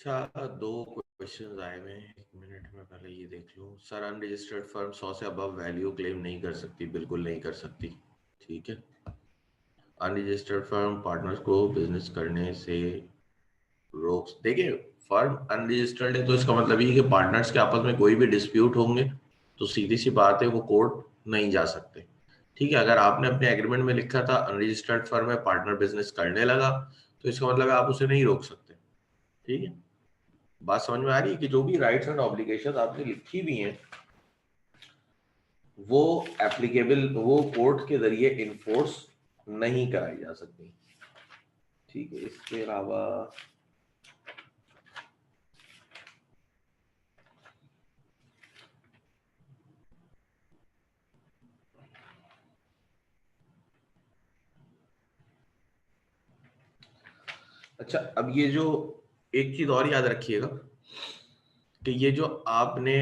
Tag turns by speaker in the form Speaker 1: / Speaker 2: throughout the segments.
Speaker 1: अच्छा, दो क्वेश्चंस आए हुए हैं, 1 मिनट में पहले ये देख लूं। सर, अनरजिस्टर्ड फर्म 100 से अबव वैल्यू क्लेम नहीं कर सकती, बिल्कुल नहीं कर सकती। ठीक है। अनरजिस्टर्ड फर्म पार्टनर्स को बिजनेस करने से रोक, देखिए, फर्म अनरजिस्टर्ड है तो इसका मतलब ये है कि पार्टनर्स के आपस में कोई भी डिस्प्यूट होंगे तो सीधी सी बात है वो कोर्ट नहीं जा सकते। ठीक है। अगर आपने अपने एग्रीमेंट में लिखा था अनरजिस्टर्ड फर्म है, पार्टनर बिजनेस करने लगा, तो इसका मतलब है आप उसे नहीं रोक सकते। ठीक है। बात समझ में आ रही है कि जो भी राइट्स एंड ऑब्लिगेशन आपने लिखी हुई हैं वो एप्लीकेबल, वो कोर्ट के जरिए इन्फोर्स नहीं कराई जा सकती। ठीक है। इसके अलावा अच्छा, अब ये जो एक चीज और याद रखिएगा कि ये जो आपने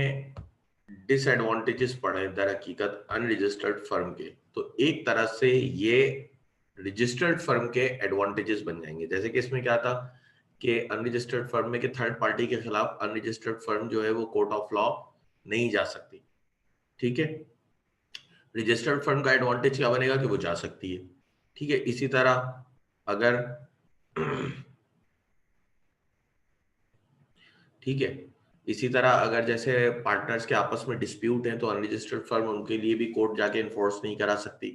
Speaker 1: डिसएडवांटेजेस पढ़े दर हकीकत अनरजिस्टर्ड फर्म के, तो एक तरह से ये रजिस्टर्ड फर्म के एडवांटेजेस बन जाएंगे। जैसे कि इसमें क्या था कि अनरजिस्टर्ड फर्म में कि थर्ड पार्टी के खिलाफ अनरजिस्टर्ड फर्म जो है वो कोर्ट ऑफ लॉ नहीं जा सकती। ठीक है। रजिस्टर्ड फर्म का एडवांटेज क्या बनेगा कि वो जा सकती है। ठीक है। इसी तरह अगर ठीक है, इसी तरह अगर जैसे पार्टनर्स के आपस में डिस्प्यूट है तो अनरजिस्टर्ड फर्म उनके लिए भी कोर्ट जाके इन्फोर्स नहीं करा सकती,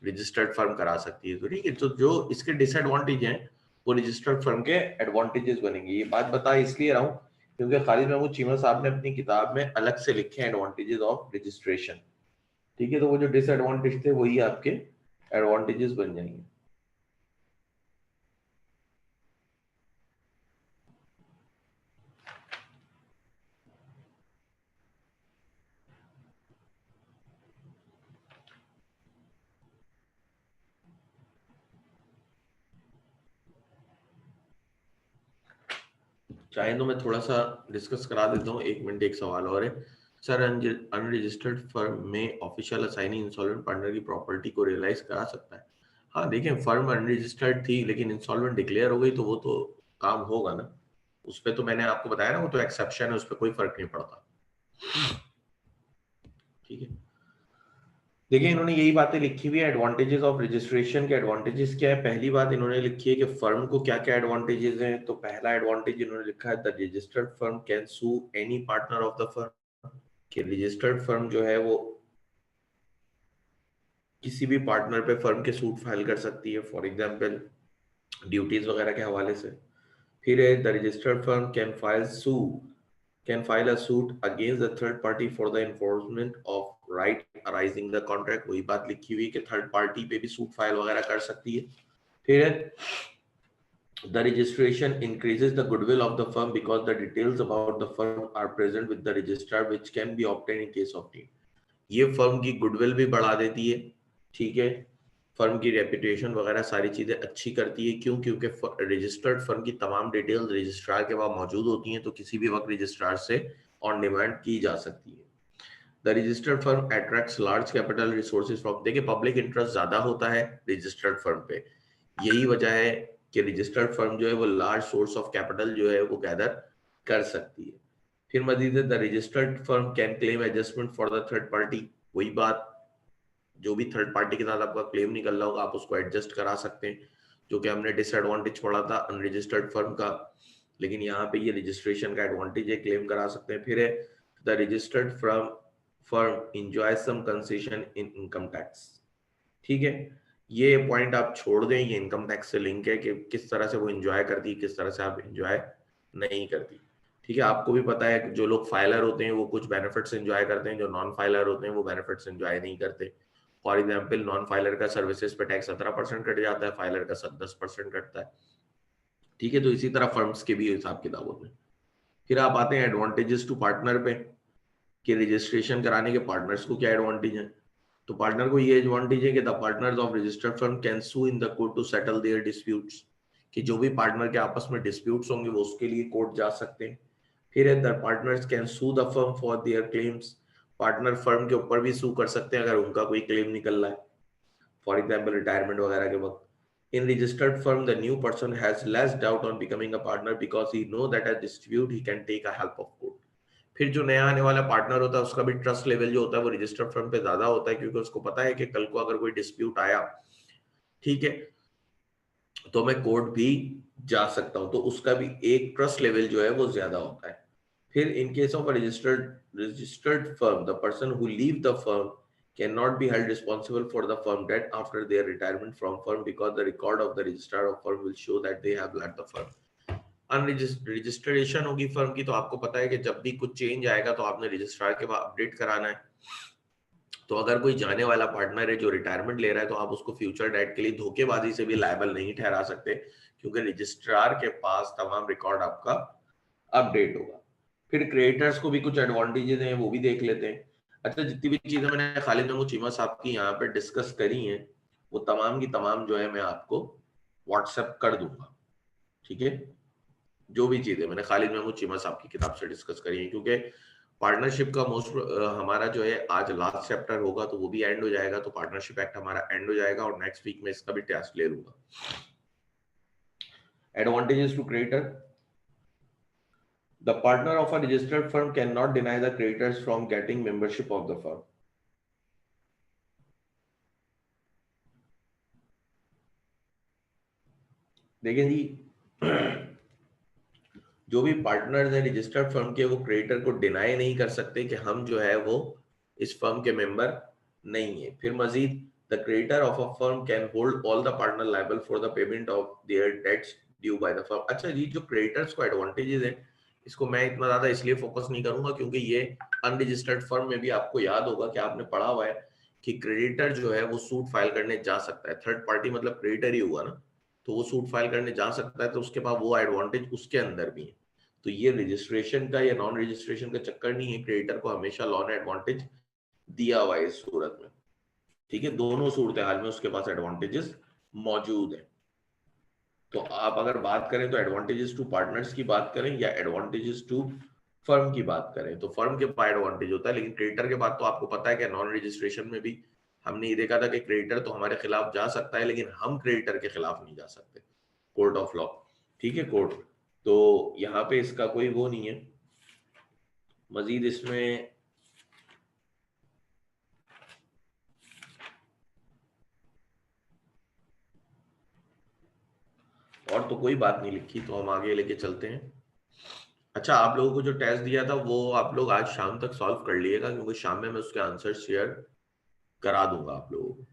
Speaker 1: रजिस्टर्ड फर्म करा सकती है। तो ठीक है, तो जो इसके डिसएडवांटेज हैं वो रजिस्टर्ड फर्म के एडवांटेजेस बनेंगे। ये बात बता इसलिए रहा हूँ क्योंकि खालिद महमूद चीमा साहब ने अपनी किताब में अलग से लिखे हैं एडवांटेजेस ऑफ रजिस्ट्रेशन। ठीक है। तो वो जो डिसएडवांटेज थे वही आपके एडवांटेजेस बन जाएंगे। चाहे तो मैं थोड़ा सा डिस्कस करा देता हूँ। 1 मिनट, एक सवाल और है। सर, अनरजिस्टर्ड फर्म में ऑफिशियल असाइनी इंसॉल्वेंट पार्टनर की प्रॉपर्टी को रियलाइज करा सकता है? हाँ, देखें, फर्म अनरजिस्टर्ड थी लेकिन इंसॉल्वेंट डिक्लेयर हो गई तो वो तो काम होगा ना। उस पर तो मैंने आपको बताया ना, वो तो एक्सेप्शन है, उस पर कोई फर्क नहीं पड़ता। ठीक है। देखिए, इन्होंने यही बातें लिखी हुई है। एडवांटेजेस ऑफ रजिस्ट्रेशन के एडवांटेजेस क्या है? पहली बात इन्होंने लिखी है कि फर्म को क्या क्या एडवांटेजेस हैं। तो पहला एडवांटेज इन्होंने लिखा है, the registered firm can sue any partner of the firm. कि रजिस्टर्ड फर्म जो है वो किसी भी पार्टनर पे फर्म के सूट फाइल कर सकती है, फॉर एग्जांपल ड्यूटीज वगैरह के हवाले से। फिर है, the registered firm can file a suit against the third party for the enforcement of right arising the contract. वही बात लिखी हुई है कि थर्ड पार्टी पे भी सूट फाइल वगैरह कर सकती है। फिर है, the registration increases the goodwill of the firm because the details about the firm are present with the registrar which can be obtained in case of need। ये firm की गुडविल भी बढ़ा देती है। ठीक है। फर्म की रेपुटेशन वगैरह सारी चीजें अच्छी करती है। क्यों? क्योंकि रजिस्टर्ड फर्म की तमाम डिटेल्स रजिस्ट्रार के पास मौजूद होती हैं, तो किसी भी वक्त रजिस्ट्रार से ऑन डिमांड की जा सकती है। The registered firm attracts large capital resources from, देखिए, पब्लिक इंटरेस्ट ज्यादा होता है रजिस्टर्ड फर्म पे। यही वजह है कि रजिस्टर्ड फर्म जो है वो लार्ज सोर्स ऑफ कैपिटल जो है वो गैदर कर सकती है। फिर मजीद the registered firm can claim adjustment for the third party. वही बात, जो भी थर्ड पार्टी के साथ आपका क्लेम निकल रहा होगा आप उसको एडजस्ट करा सकते हैं, जो कि हमने डिसएडवांटेज पढ़ा था अनरजिस्टर्ड फर्म का। लेकिन यहाँ पे ये रजिस्ट्रेशन का एडवांटेज है, क्लेम करा सकते हैं। फिर है, the registered firm enjoy some concession in income tax. ठीक है। ये पॉइंट आप छोड़ दें, ये इनकम टैक्स से लिंक है कि किस तरह से वो एंजॉय करती है, किस तरह से आप एंजॉय नहीं करती। ठीक है। आपको भी पता है कि जो लोग फाइलर होते हैं वो कुछ बेनिफिट्स एंजॉय करते हैं, जो नॉन फाइलर होते हैं वो बेनिफिट्स एंजॉय नहीं करते। फॉर एग्जाम्पल, नॉन फाइलर का सर्विसेज पे टैक्स 17% कट जाता है, फाइलर का 10% कटता है। ठीक है। तो इसी तरह फर्म्स के भी हिसाब किताब होते हैं। फिर आप आते हैं एडवांटेजेस टू पार्टनर पे, कि रजिस्ट्रेशन कराने के पार्टनर्स को क्या एडवांटेज है। तो पार्टनर को ये एडवांटेज है कि the partners of registered firm can sue in the court to settle their disputes. कि जो भी पार्टनर के आपस में डिस्प्यूट्स होंगे वो उसके लिए कोर्ट जा सकते हैं। फिर है, the partners can sue the firm for their claims. Partner firm के ऊपर भी सू कर सकते हैं अगर उनका कोई क्लेम निकल रहा है, फॉर एग्जाम्पल रिटायरमेंट वगैरह के वक्त। In registered firm, the new person has less doubt on becoming a partner because he know that at dispute he can take a help of court. फिर जो नया आने वाला पार्टनर होता है उसका भी ट्रस्ट लेवल जो होता है वो रजिस्टर्ड फर्म पे ज्यादा होता है, क्योंकि उसको पता है कि कल को अगर कोई डिस्प्यूट आया, ठीक है, तो मैं कोर्ट भी जा सकता हूं, तो उसका भी एक ट्रस्ट लेवल जो है वो ज्यादा होता है. फिर in case of registered firm, the person who leave the firm cannot be held responsible for the firm debt after their retirement from firm because the record of the registrar of firm will show that they have left the firm. Registration होगी firm की, तो आपको पता है कि जब भी कुछ चेंज आएगा तो आपने रजिस्ट्रार के बाद अपडेट कराना है. तो अगर कोई जाने वाला पार्टनर है जो रिटायरमेंट ले रहा है, तो आप उसको फ्यूचर डेट के लिए धोखेबाजी से भी लायबल नहीं ठहरा सकते, क्योंकि रजिस्ट्रार के पास तमाम रिकॉर्ड आपका अपडेट होगा. फिर क्रिएटर्स को भी कुछ एडवांटेजेस हैं, वो भी देख लेते हैं. अच्छा, जितनी भी चीजें मैंने खालिद महमूद चीमा साहब की यहाँ पे डिस्कस करी हैं, वो तमाम की तमाम जो है मैं आपको व्हाट्सएप कर दूंगा. ठीक है, जो भी चीजें मैंने खालिद महमूद चीमा साहब की किताब से डिस्कस करी है, क्योंकि पार्टनरशिप का मोस्ट हमारा जो है आज लास्ट चैप्टर होगा, तो वो भी एंड हो जाएगा, तो पार्टनरशिप एक्ट हमारा एंड हो जाएगा, और नेक्स्ट वीक में इसका भी टेस्ट ले लूंगा. Advantages to creditor. The partner of a registered firm cannot deny the creditors from getting membership of the firm. देखिए जी, जो भी पार्टनर्स हैं रजिस्टर्ड फर्म के, वो क्रेडिटर को डिनाई नहीं कर सकते कि हम जो है वो इस फर्म के मेंबर नहीं है. फिर मजीद, the creditor of a firm can hold all the partner liable for the payment of their debts due by the firm. अच्छा जी, जो क्रेडिटर्स को एडवांटेजेस है, इसको मैं इतना ज्यादा इसलिए फोकस नहीं करूंगा क्योंकि ये अनरजिस्टर्ड फर्म में भी आपको याद होगा कि आपने पढ़ा हुआ है कि क्रेडिटर जो है वो सूट फाइल करने जा सकता है. थर्ड पार्टी मतलब क्रेडिटर ही हुआ ना, तो वो सूट फाइल करने जा सकता है, तो उसके पास वो एडवांटेज उसके अंदर भी है. तो ये रजिस्ट्रेशन का या नॉन रजिस्ट्रेशन का चक्कर नहीं है, क्रेडिटर को हमेशा लॉन एडवांटेज दिया हुआ है इस सूरत में. ठीक है, दोनों सूरत हाल में उसके पास एडवांटेजेस मौजूद है. तो आप अगर बात करें तो एडवांटेजेस टू पार्टनर्स की बात करें या एडवांटेजेस टू फर्म की बात करें, तो फर्म के पास एडवांटेज होता है, लेकिन क्रेडिटर के बाद तो आपको पता है कि नॉन रजिस्ट्रेशन में भी हमने ये देखा था कि क्रेडिटर तो हमारे खिलाफ जा सकता है, लेकिन हम क्रेडिटर के खिलाफ नहीं जा सकते, कोर्ट ऑफ लॉ. ठीक है, कोर्ट. तो यहाँ पे इसका कोई वो नहीं है. मजीद इसमें और तो कोई बात नहीं लिखी, तो हम आगे लेके चलते हैं. अच्छा, आप लोगों को जो टेस्ट दिया था वो आप लोग आज शाम तक सॉल्व कर लिएगा, क्योंकि शाम में मैं उसके आंसर शेयर करा दूंगा आप लोगों को.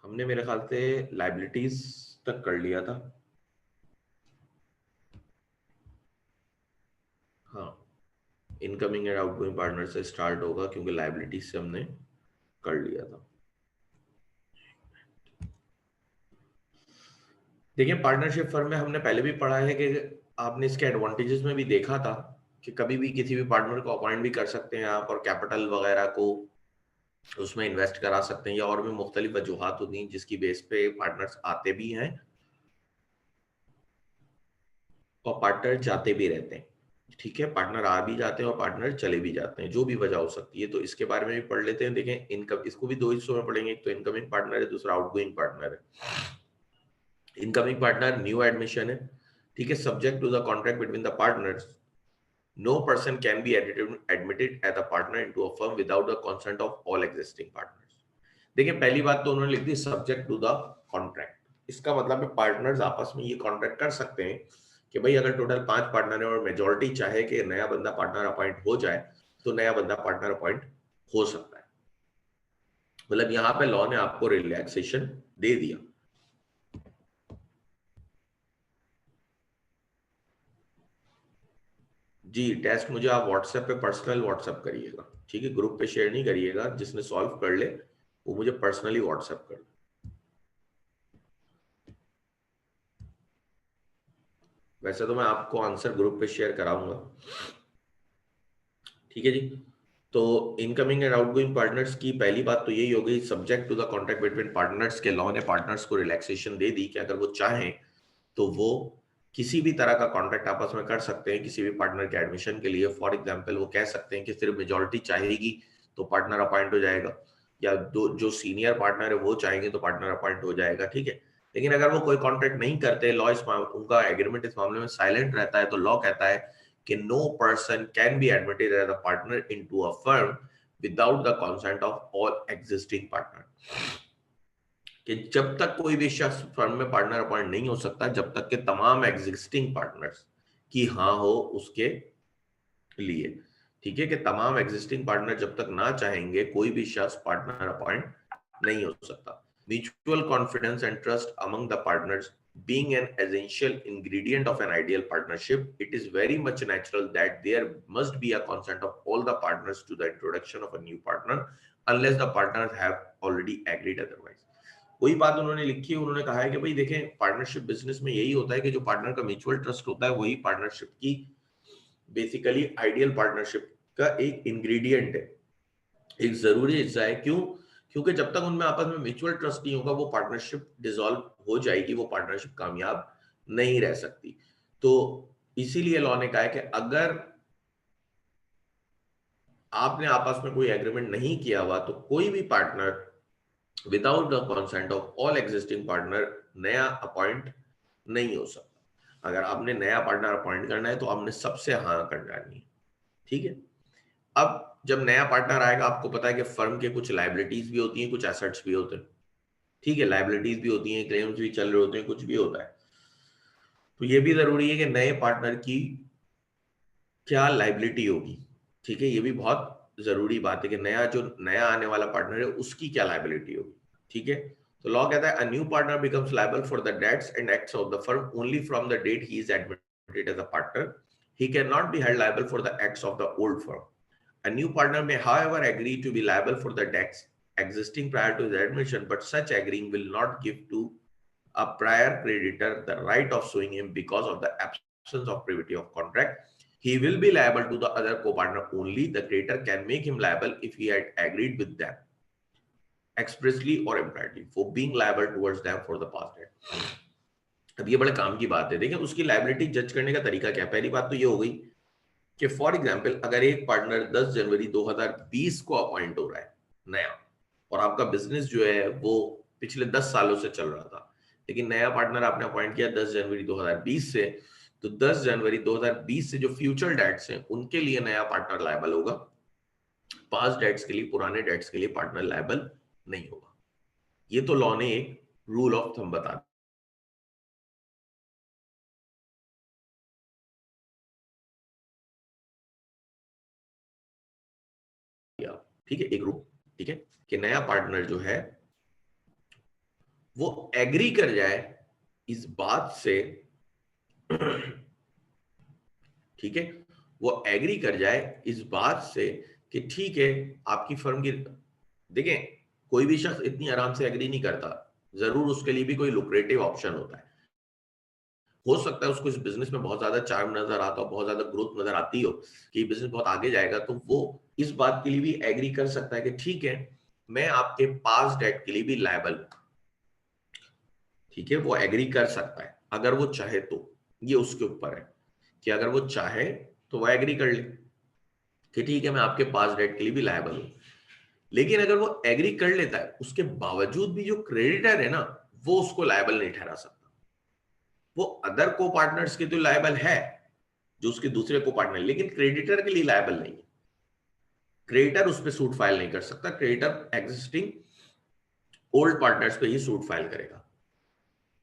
Speaker 1: हमने मेरे ख्याल से लाइबिलिटीज तक कर लिया था. हाँ, इनकमिंग एंड आउटगोइंग पार्टनर से स्टार्ट होगा, क्योंकि लाइबिलिटीज से हमने कर लिया था. देखिए, पार्टनरशिप फर्म में हमने पहले भी पढ़ा है कि आपने इसके एडवांटेजेस में भी देखा था कि कभी भी किसी भी पार्टनर को अपॉइंट भी कर सकते हैं आप, और कैपिटल वगैरह को उसमें इन्वेस्ट करा सकते हैं, या और भी मुख्तलिफ वजूहात होती हैं जिसकी बेस पे पार्टनर्स आते भी हैं और पार्टनर जाते भी रहते हैं. ठीक है, पार्टनर आ भी जाते हैं और पार्टनर चले भी जाते हैं, जो भी वजह हो सकती है. तो इसके बारे में भी पढ़ लेते हैं. देखें, इनकम, इसको भी दो हिस्सों में पढ़ेंगे. एक तो इनकमिंग पार्टनर है, दूसरा आउटगोइंग पार्टनर है. इनकमिंग पार्टनर न्यू एडमिशन है. ठीक है, subject to the contract between the partners, no person can be admitted as a partner into a firm without the consent of all existing partners. देखिए, पहली बात तो उन्होंने लिख दी सब्जेक्ट टू द कॉन्ट्रैक्ट. इसका मतलब है पार्टनर्स आपस में ये कॉन्ट्रैक्ट कर सकते हैं कि भाई अगर टोटल 5 पार्टनर है और मेजोरिटी चाहे कि नया बंदा पार्टनर अपॉइंट हो जाए, तो नया बंदा पार्टनर अपॉइंट हो सकता है. मतलब यहाँ पे लॉ ने आपको रिलैक्सेशन दे दिया. जी, टेस्ट मुझे आप व्हाट्सएप पे पर्सनल व्हाट्सएप करिएगा. ठीक है, ग्रुप पे शेयर नहीं करिएगा. जिसने सॉल्व कर ले वो मुझे पर्सनली व्हाट्सएप कर. वैसे तो मैं आपको आंसर ग्रुप पे शेयर कराऊंगा. ठीक है जी. तो इनकमिंग एंड आउटगोइंग पार्टनर्स की पहली बात तो यही हो गई, subject to the contract between partners के लॉ ने पार्टनर्स को रिलैक्सेशन दे दी कि अगर वो चाहें तो वो किसी भी तरह का कॉन्ट्रैक्ट आपस में कर सकते हैं किसी भी पार्टनर के एडमिशन के लिए। फॉर एग्जांपल वो कह सकते हैं कि सिर्फ मेजॉरिटी चाहेगी तो पार्टनर अपॉइंट हो जाएगा, या दो जो सीनियर पार्टनर है वो चाहेंगे तो पार्टनर अपॉइंट हो जाएगा, ठीक है। लेकिन अगर वो कोई कॉन्ट्रैक्ट नहीं करते, लॉ इस उनका एग्रीमेंट इस मामले में साइलेंट रहता है, तो लॉ कहता है कि no person can be admitted as a partner into a firm without the consent of all existing partner. कि जब तक कोई भी शख्स फर्म में पार्टनर अपॉइंट नहीं हो सकता जब तक के तमाम एग्जिस्टिंग पार्टनर्स की हाँ हो उसके लिए, ठीक है। कि तमाम एग्जिस्टिंग पार्टनर जब तक ना चाहेंगे कोई भी शख्स पार्टनर अपॉइंट नहीं हो सकता। Mutual confidence and trust among the partners being an essential ingredient of an ideal partnership, it is very much natural that there must be a consent of all the partners to the introduction of a new partner unless the partners have already agreed otherwise। वही बात उन्होंने लिखी है, उन्होंने कहा है कि भाई देखें पार्टनरशिप बिजनेस में यही होता है कि जो पार्टनर का म्यूचुअल ट्रस्ट होता है वही पार्टनरशिप की बेसिकली आइडियल पार्टनरशिप का एक इंग्रेडिएंट है, एक जरूरी हिस्सा है। क्यों? क्योंकि जब तक उनमें आपस में म्यूचुअल ट्रस्ट नहीं होगा वो पार्टनरशिप डिसॉल्व हो जाएगी, वो पार्टनरशिप कामयाब नहीं रह सकती। तो इसीलिए लॉ ने कहा है कि अगर आपने आपस में कोई एग्रीमेंट नहीं किया हुआ तो कोई भी partner without the consent of all existing partner नया अपॉइंट नहीं हो सकता। अगर आपने नया पार्टनर अपॉइंट करना है तो आपने सबसे हाँ कर डालनी है, ठीक है। अब जब नया पार्टनर आएगा आपको पता है कि फर्म के कुछ लाइबिलिटीज भी होती हैं, कुछ एसेट्स भी होते हैं, ठीक है। लाइबिलिटीज भी होती हैं, क्लेम्स भी चल रहे होते हैं, कुछ भी होता है। तो ये भी जरूरी है कि नए पार्टनर की क्या लाइबिलिटी होगी, ठीक है। ये भी बहुत जरूरी बात है कि नया आने वाला पार्टनर है उसकी क्या लाइबिलिटी होगी, ठीक है। तो लॉ कहता है a new partner becomes liable for the debts and acts of the firm only from the date he is admitted as a partner. He can not be held liable for the acts of the old firm. A new partner may, however, agree to be liable for the debts existing prior to his admission, but such agreeing will not give to a prior creditor the right of suing him because of the absence of privity of contract. He will be liable to the other co-partner only. The creditor can make him liable if he had agreed with them expressly or impliedly for being liable towards them for the past debt. अब ये बड़े काम की बात है। देखिए उसकी liability जज करने का तरीका क्या है। पहली बात तो ये हो गई कि फॉर एग्जाम्पल अगर एक पार्टनर 10 जनवरी 2020 को अपॉइंट हो रहा है नया, और आपका बिजनेस जो है वो पिछले 10 सालों से चल रहा था, लेकिन नया पार्टनर आपने अपॉइंट किया 10 जनवरी 2020 से, तो 10 जनवरी 2020 से जो फ्यूचर डेट्स हैं उनके लिए नया पार्टनर लायबल होगा, पास्ट डेट्स के लिए, पुराने डेट्स के लिए पार्टनर लायबल नहीं होगा। ये तो लॉ ने एक रूल ऑफ थंब बता दिया, ठीक है। एक रूल, ठीक है, कि नया पार्टनर जो है वो एग्री कर जाए इस बात से, ठीक है, वो एग्री कर जाए इस बात से कि ठीक है आपकी फर्म की, देखें कोई भी शख्स इतनी आराम से एग्री नहीं करता, जरूर उसके लिए भी कोई लुक्रेटिव ऑप्शन होता है। हो सकता है उसको इस बिजनेस में बहुत ज्यादा चार्म नजर आता हो, बहुत ज्यादा ग्रोथ नजर आती हो कि बिजनेस बहुत आगे जाएगा, तो वो इस बात के लिए भी एग्री कर सकता है कि ठीक है मैं आपके पास डेट के लिए भी लायबल हूं, ठीक है। वो एग्री कर सकता है अगर वो चाहे तो, ये उसके ऊपर है कि अगर वो चाहे तो वो एग्री कर ले कि ठीक है मैं आपके पास डेट के लिए भी लायबल हूं। लेकिन अगर वो एग्री कर लेता है उसके बावजूद भी जो क्रेडिटर है ना वो उसको लायबल नहीं ठहरा सकता। वो अदर को पार्टनर्स के तो लायबल है जो उसके दूसरे को पार्टनर, लेकिन क्रेडिटर के लिए लायबल नहीं है। क्रेडिटर उस पर सूट फाइल नहीं कर सकता, क्रेडिटर एग्जिस्टिंग ओल्ड पार्टनर्स पे ही सूट फाइल करेगा।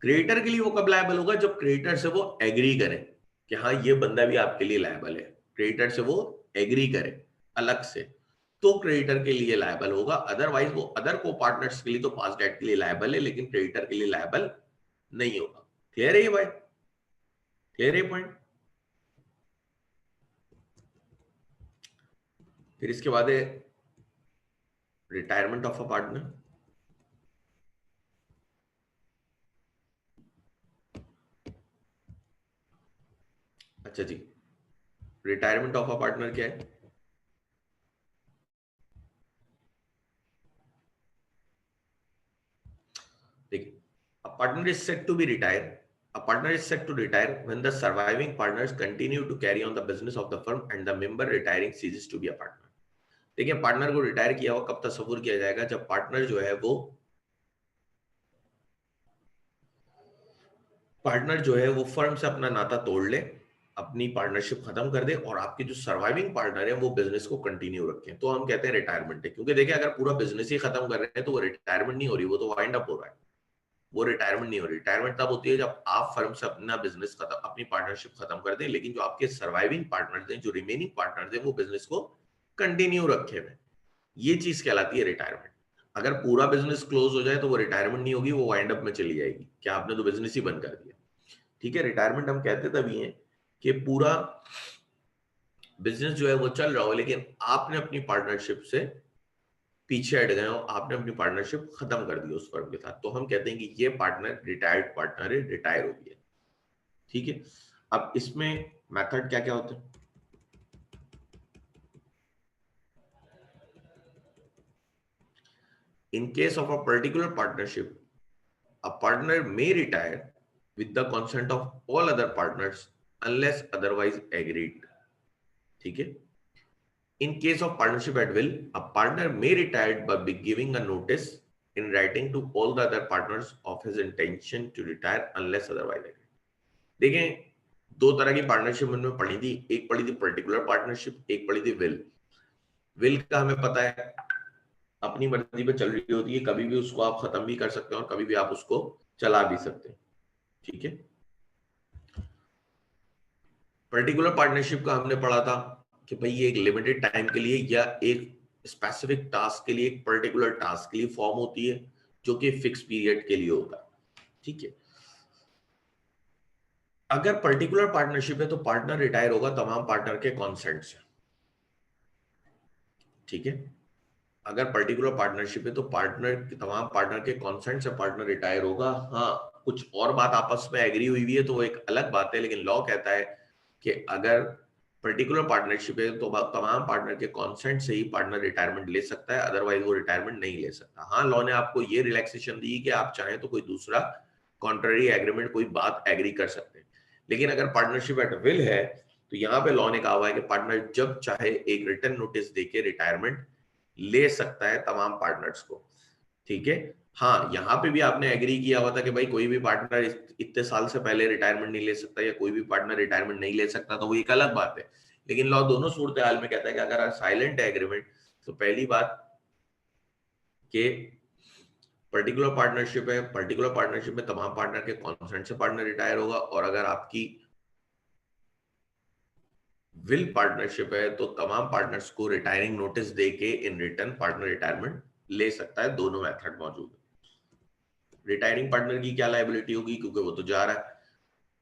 Speaker 1: क्रिएटर के लिए वो कब लायबल होगा? जब क्रिएटर से वो एग्री करे कि हाँ ये बंदा भी आपके लिए लायबल है, क्रिएटर से वो एग्री करे अलग से, तो क्रिएटर के लिए लायबल होगा। अदरवाइज वो अदर को पार्टनर्स के लिए तो पास डेट के लिए लायबल है, लेकिन क्रिएटर के लिए लायबल नहीं होगा। क्लियर है ये भाई? क्लियर है पॉइंट? फिर इसके बाद है रिटायरमेंट ऑफ अ पार्टनर। अच्छा जी, रिटायरमेंट ऑफ अ पार्टनर क्या है? partner is set to be retired. A partner is set to retire when the surviving partners continue to carry on the business of the firm and the member retiring ceases to be a partner. देखिए partner को retire किया हुआ कब तस्वुर किया जाएगा, जब partner जो है वो फर्म से अपना नाता तोड़ ले, अपनी पार्टनरशिप खत्म कर दे और आपके जो सर्वाइविंग पार्टनर है वो बिजनेस को कंटिन्यू रखें, तो हम कहते हैं रिटायरमेंट है। क्योंकि देखिए अगर पूरा बिजनेस ही खत्म कर रहे हैं तो वो रिटायरमेंट नहीं हो रही, वो तो वाइंड अप हो रहा है, वो रिटायरमेंट नहीं हो रही। रिटायरमेंट तब होती है जब आप फर्म से अपना बिजनेस खत्म, अपनी पार्टनरशिप खत्म कर दें, लेकिन जो आपके सर्वाइविंग पार्टनर्स हैं, जो रिमेनिंग पार्टनर्स हैं, वो बिजनेस को कंटिन्यू रखे हुए, ये चीज कहलाती है रिटायरमेंट। अगर पूरा बिजनेस क्लोज हो जाए तो वो रिटायरमेंट नहीं होगी, वो वाइंड अप में चली जाएगी, क्या आपने तो बिजनेस ही बंद कर दिया। ठीक है, रिटायरमेंट हम कहते तभी हैं कि पूरा बिजनेस जो है वो चल रहा हो लेकिन आपने अपनी पार्टनरशिप से पीछे हट गए हो, आपने अपनी पार्टनरशिप खत्म कर दी उस फर्म के साथ, तो हम कहते हैं कि ये पार्टनर रिटायर्ड पार्टनर है, रिटायर हो गया। ठीक है, अब इसमें मेथड क्या क्या होते हैं? In case of a particular partnership, a partner may retire with the consent of all other partners unless otherwise agreed. ठीक है, in case of partnership at will, a partner may retire by giving a notice in writing to all the other partners of his intention to retire unless otherwise agreed. देखें, दो तरह की partnership हमने पढ़ी थी, एक पढ़ी थी पर्टिकुलर पार्टनरशिप, एक पढ़ी थी विल। विल का हमें पता है अपनी मर्जी पे चल रही होती है, कभी भी उसको आप खत्म भी कर सकते हैं और कभी भी आप उसको चला भी सकते हैं। ठीक है, पर्टिकुलर पार्टनरशिप का हमने पढ़ा था कि भाई ये एक लिमिटेड टाइम के लिए या एक स्पेसिफिक टास्क के लिए, एक पर्टिकुलर टास्क के लिए फॉर्म होती है जो कि फिक्स पीरियड के लिए होता है। ठीक है, अगर पर्टिकुलर पार्टनरशिप है तो पार्टनर रिटायर होगा तमाम पार्टनर के कॉन्सेंट से। ठीक है, अगर पर्टिकुलर पार्टनरशिप है तो तमाम पार्टनर के कॉन्सेंट से पार्टनर रिटायर होगा। हाँ, कुछ और बात आपस में एग्री हुई है तो वो एक अलग बात है, लेकिन लॉ कहता है कि अगर पर्टिकुलर पार्टनरशिप है तो तमाम पार्टनर के कॉन्सेंट से ही पार्टनर रिटायरमेंट ले सकता है, अदरवाइज वो रिटायरमेंट नहीं ले सकता। हाँ, लॉ ने आपको ये रिलैक्सेशन दी कि आप चाहें तो कोई दूसरा कॉन्ट्ररी एग्रीमेंट, कोई बात एग्री कर सकते हैं, लेकिन अगर पार्टनरशिप एट विल है तो यहाँ पे लॉ ने कहा हुआ है कि पार्टनर जब चाहे एक रिटर्न नोटिस देके रिटायरमेंट ले सकता है तमाम पार्टनर्स को। ठीक है, हाँ, यहाँ पे भी आपने एग्री किया हुआ था कि भाई कोई भी पार्टनर इतने साल से पहले रिटायरमेंट नहीं ले सकता या कोई भी पार्टनर रिटायरमेंट नहीं ले सकता, तो वो एक अलग बात है। लेकिन लॉ दोनों सूरत हाल में कहता है कि अगर साइलेंट एग्रीमेंट, तो पहली बात कि पर्टिकुलर पार्टनरशिप है, पर्टिकुलर पार्टनरशिप में तमाम पार्टनर के कॉन्सेंट से पार्टनर रिटायर होगा, और अगर आपकी विल पार्टनरशिप है तो तमाम पार्टनर्स को रिटायरिंग नोटिस देके इन रिटर्न पार्टनर रिटायरमेंट ले सकता है। दोनों मेथड मौजूद है। रिटायरिंग पार्टनर की क्या लायबिलिटी होगी, क्योंकि वो तो जा रहा है।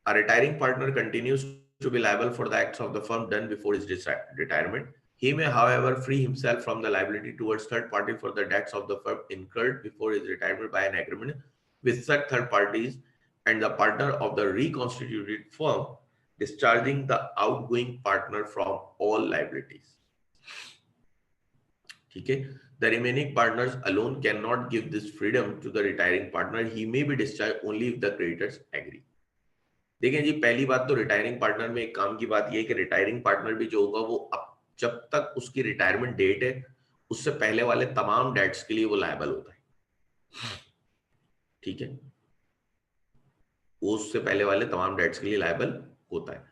Speaker 1: A retiring partner continues to be liable for the acts of the firm done before his retirement. He may, however, free himself from the liability towards third party for the debts of the firm incurred before his retirement by an agreement with such third parties and the partner of the reconstituted firm, discharging the outgoing partner from all liabilities. ठीक है, the remaining partners alone cannot give this freedom to the retiring partner. He may be discharged only if the creditors agree. देखें जी, पहली बात तो retiring partner में एक काम की बात यह है कि रिटायरिंग पार्टनर भी जो होगा वो अब जब तक उसकी रिटायरमेंट डेट है उससे पहले वाले तमाम डेट्स के लिए वो लायबल होता है। ठीक है, वो उससे पहले वाले तमाम डेट्स के लिए लायबल होता है।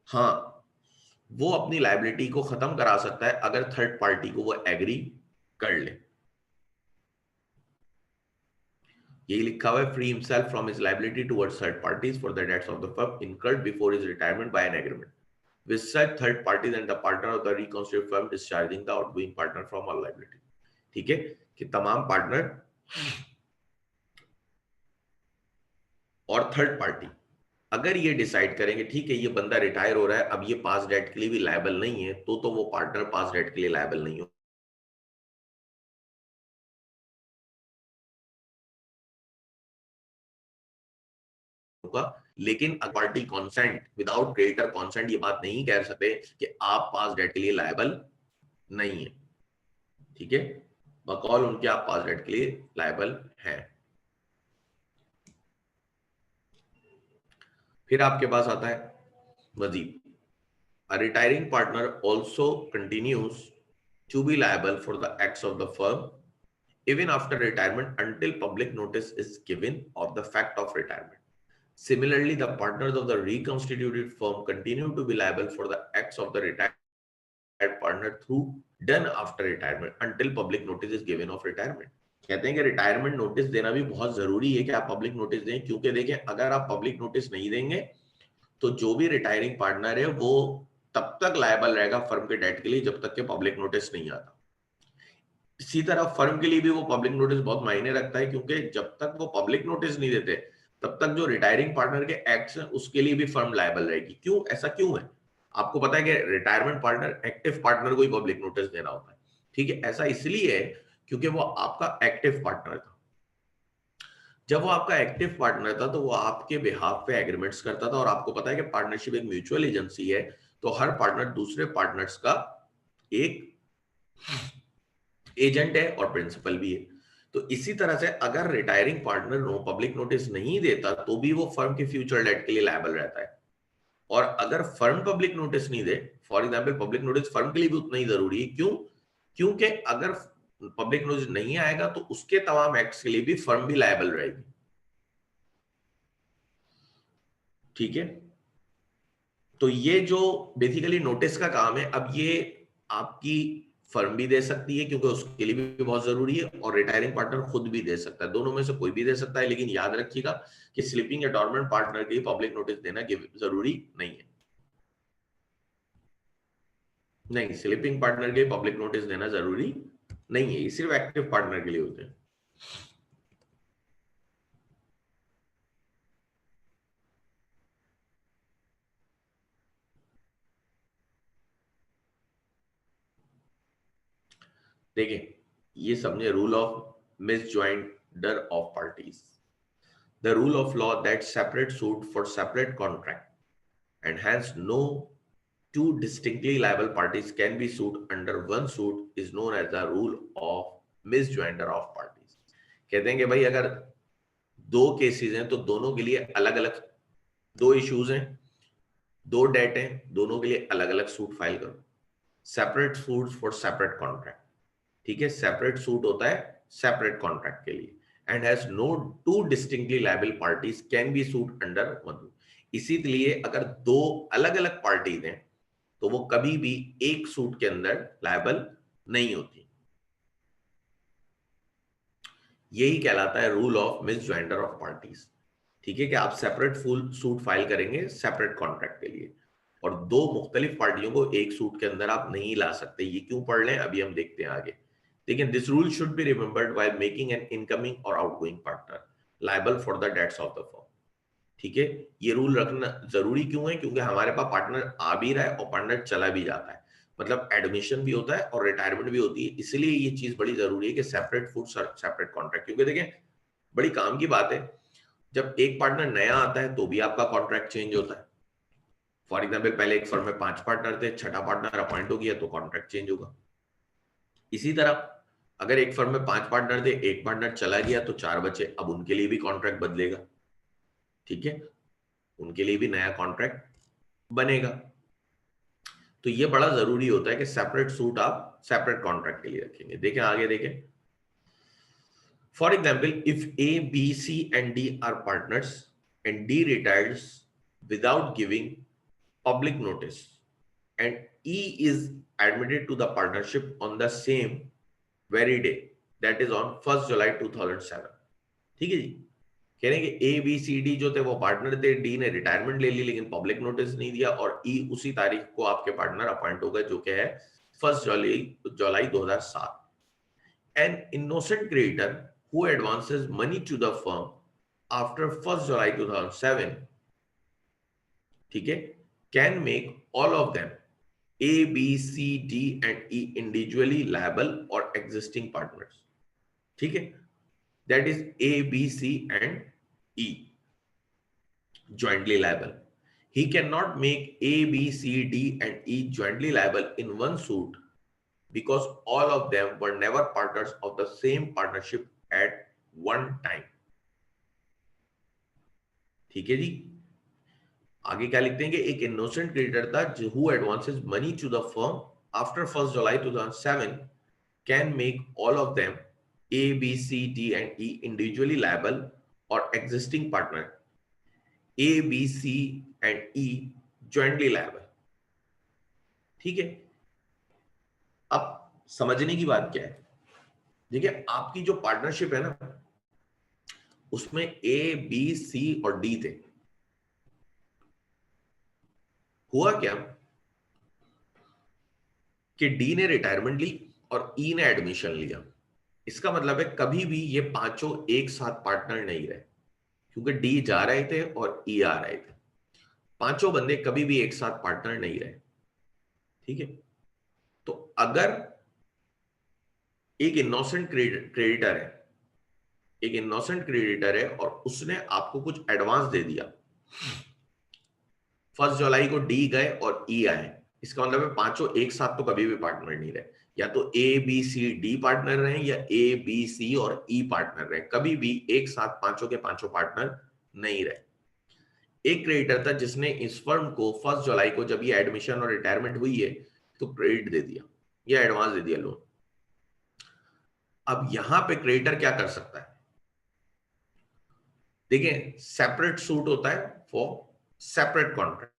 Speaker 1: हाँ, वो अपनी लायबिलिटी को खत्म करा सकता है अगर थर्ड पार्टी को वो एग्री कर ले। यही लिखा हुआ है, free himself from his liability towards third parties for the debts of the firm incurred before his retirement by an agreement with such third parties and the partner of the reconstituted firm discharging the outgoing partner from all liability. ठीक है, कि तमाम partner और third party अगर ये decide करेंगे ठीक है ये बंदा रिटायर हो रहा है, अब ये पास डेट के लिए भी लायबल नहीं है, तो वो पार्टनर पास डेट के लिए लायबल नहीं होगा। लेकिन party consent, without creditor consent ये बात नहीं कह सकते कि आप पास डेट के लिए लायबल नहीं है। ठीक है, बकौल उनके आप पास डेट के लिए लायबल हैं। फिर आपके पास आता है मजीद, a retiring partner also continues to be liable for the acts of the firm even after retirement until public notice is given of the fact of retirement. Similarly, the partners of the reconstituted firm continue to be liable for the acts of the retired partner through done after retirement until public notice is given of retirement. कहते हैं कि retirement notice देना भी बहुत जरूरी है कि आप पब्लिक नोटिस दें, क्योंकि देखें अगर आप पब्लिक नोटिस नहीं देंगे तो जो भी रिटायरिंग पार्टनर है वो तब तक लायबल रहेगा फर्म के डेट के लिए जब तक के पब्लिक नोटिस नहीं आता। इसी तरह फर्म के लिए भी वो पब्लिक नोटिस बहुत मायने रखता है, क्योंकि जब तक वो पब्लिक नोटिस नहीं देते तब तक जो रिटायरिंग पार्टनर के एक्ट्स हैं उसके लिए भी फर्म लायबल रहेगी। क्यों, ऐसा क्यों है? आपको पता है कि रिटायरमेंट पार्टनर एक्टिव पार्टनर को ही पब्लिक नोटिस देना होता है। ठीक है, ऐसा इसलिए है क्योंकि वो आपका एक्टिव पार्टनर था। जब वो आपका एक्टिव पार्टनर था तो वो आपके बिहाफ पे एग्रीमेंट्स करता था, और आपको पता है कि पार्टनरशिप एक म्यूचुअल एजेंसी है, तो हर पार्टनर दूसरे पार्टनर्स का एक एजेंट है और प्रिंसिपल भी है। तो इसी तरह से अगर retiring partner no public notice नहीं देता तो भी वो फर्म के फ्यूचर डेट के लिए लायबल रहता है। और अगर फर्म पब्लिक नोटिस नहीं दे, for example public notice firm के लिए भी उतना ही जरूरी है। क्यों? क्योंकि अगर पब्लिक नोटिस नहीं आएगा तो उसके तमाम एक्ट्स के लिए भी फर्म भी लायबल रहेगी। ठीक है, तो ये जो बेसिकली नोटिस का काम है, अब ये आपकी फर्म भी दे सकती है क्योंकि उसके लिए भी बहुत जरूरी है, और रिटायरिंग पार्टनर खुद भी दे सकता है। दोनों में से कोई भी दे सकता है, लेकिन याद रखिएगा कि स्लीपिंग या डॉर्मेंट पार्टनर के लिए पब्लिक नोटिस देना जरूरी नहीं है। नहीं, स्लीपिंग पार्टनर के लिए पब्लिक नोटिस देना जरूरी नहीं है, ये सिर्फ एक्टिव पार्टनर के लिए होते हैं। देखिए, ये समझे rule of misjoinder of parties, the rule of law that separate suit for separate contract and hence no two distinctly liable parties can be sued under one suit is known as the rule of misjoinder of parties। कहते हैं कि भाई अगर दो cases हैं तो दोनों के लिए अलग अलग दो इश्यूज हैं, दो डेट हैं, दोनों के लिए अलग अलग सूट फाइल करो। Separate suit for separate contract, ठीक है, सेपरेट सूट होता है सेपरेट कॉन्ट्रैक्ट के लिए, and has no two distinctly liable parties can be suit under one. इसीलिए अगर दो अलग अलग पार्टीज हैं तो वो कभी भी एक सूट के अंदर लायबल नहीं होती। यही कहलाता है rule of misjoinder of parties. ठीक है, कि आप सेपरेट फुल सूट फाइल करेंगे सेपरेट कॉन्ट्रैक्ट के लिए, और दो मुख्तलिफ पार्टियों को एक सूट के अंदर आप नहीं ला सकते। ये क्यों पढ़ लें, अभी हम देखते हैं आगे। लेकिन this rule should be remembered while making an incoming or outgoing partner liable for the debts of the firm. ठीक है, ये रूल रखना जरूरी क्यों है? क्योंकि हमारे पास पार्टनर आ भी रहा है और पार्टनर चला भी जाता है, मतलब एडमिशन भी होता है और रिटायरमेंट भी होती है। इसलिए ये चीज बड़ी जरूरी है कि सेपरेट फूड सेपरेट कॉन्ट्रैक्ट। क्योंकि देखें, बड़ी काम की बात है, जब एक पार्टनर नया आता है तो भी आपका कॉन्ट्रैक्ट चेंज होता है। फॉर एग्जाम्पल, पहले एक फर्म में 5 पार्टनर थे, छठा पार्टनर अपॉइंट हो गया तो कॉन्ट्रैक्ट चेंज होगा। इसी तरह अगर एक फर्म में 5 पार्टनर थे, एक पार्टनर चला गया तो 4 बचे, अब उनके लिए भी कॉन्ट्रैक्ट बदलेगा। ठीक है, उनके लिए भी नया कॉन्ट्रैक्ट बनेगा। तो ये बड़ा जरूरी होता है कि सेपरेट सूट आप सेपरेट कॉन्ट्रैक्ट के लिए रखेंगे। देखें आगे, देखें, for example, if A B C and D are partners and D retires without giving public notice and E is admitted to the partnership on the same very day, that is on 1st July 2007। ठीक है जी, कह रहे हैं कि ए B C D जो थे वो partner थे, डी ने रिटायरमेंट ले ली लेकिन पब्लिक नोटिस नहीं दिया, और ई उसी तारीख को आपके पार्टनर अपॉइंट हो गए जो कि है 1st July 2007। An innocent creditor who advances money to the firm after 1st July 2007, ठीक है, can make all of them A, B, C, D and E individually liable or existing partners। ठीक है, that is A, B, C and E jointly liable। He cannot make A, B, C, D and E jointly liable in one suit because all of them were never partners of the same partnership at one time। ठीक है जी, आगे क्या लिखते हैं कि एक innocent creditor था who advances money to the firm after 1 July 2007 can make all of them A, B, C, D and E individually liable or existing partner A, B, C and E jointly liable. ठीक है, अब समझने की बात क्या है, देखिए आपकी जो पार्टनरशिप है ना उसमें A, B, C और D थे। हुआ क्या कि डी ने रिटायरमेंट ली और ई ने एडमिशन लिया। इसका मतलब है कभी भी ये पांचों एक साथ पार्टनर नहीं रहे, क्योंकि डी जा रहे थे और ई आ रहे थे। पांचों बंदे कभी भी एक साथ पार्टनर नहीं रहे। ठीक है, तो अगर एक इनोसेंट क्रेडिटर है, एक इनोसेंट क्रेडिटर है और उसने आपको कुछ एडवांस दे दिया, 1 जुलाई को डी गए और ई आए, इसका मतलब है पांचों एक साथ तो कभी भी पार्टनर नहीं रहे। या तो A B C D partner रहे या ए बी सी और ई पार्टनर रहे, कभी भी एक साथ पांचों के पांचों पार्टनर नहीं रहे। एक क्रेडिटर था जिसने इस फर्म को 1 जुलाई को जब ये एडमिशन और रिटायरमेंट हुई है तो क्रेडिट दे दिया या एडवांस दे दिया लोन। अब यहां पे क्रेडिटर क्या कर सकता है, देखिए सेपरेट सूट होता है फॉर सेपरेट कॉन्ट्रैक्ट।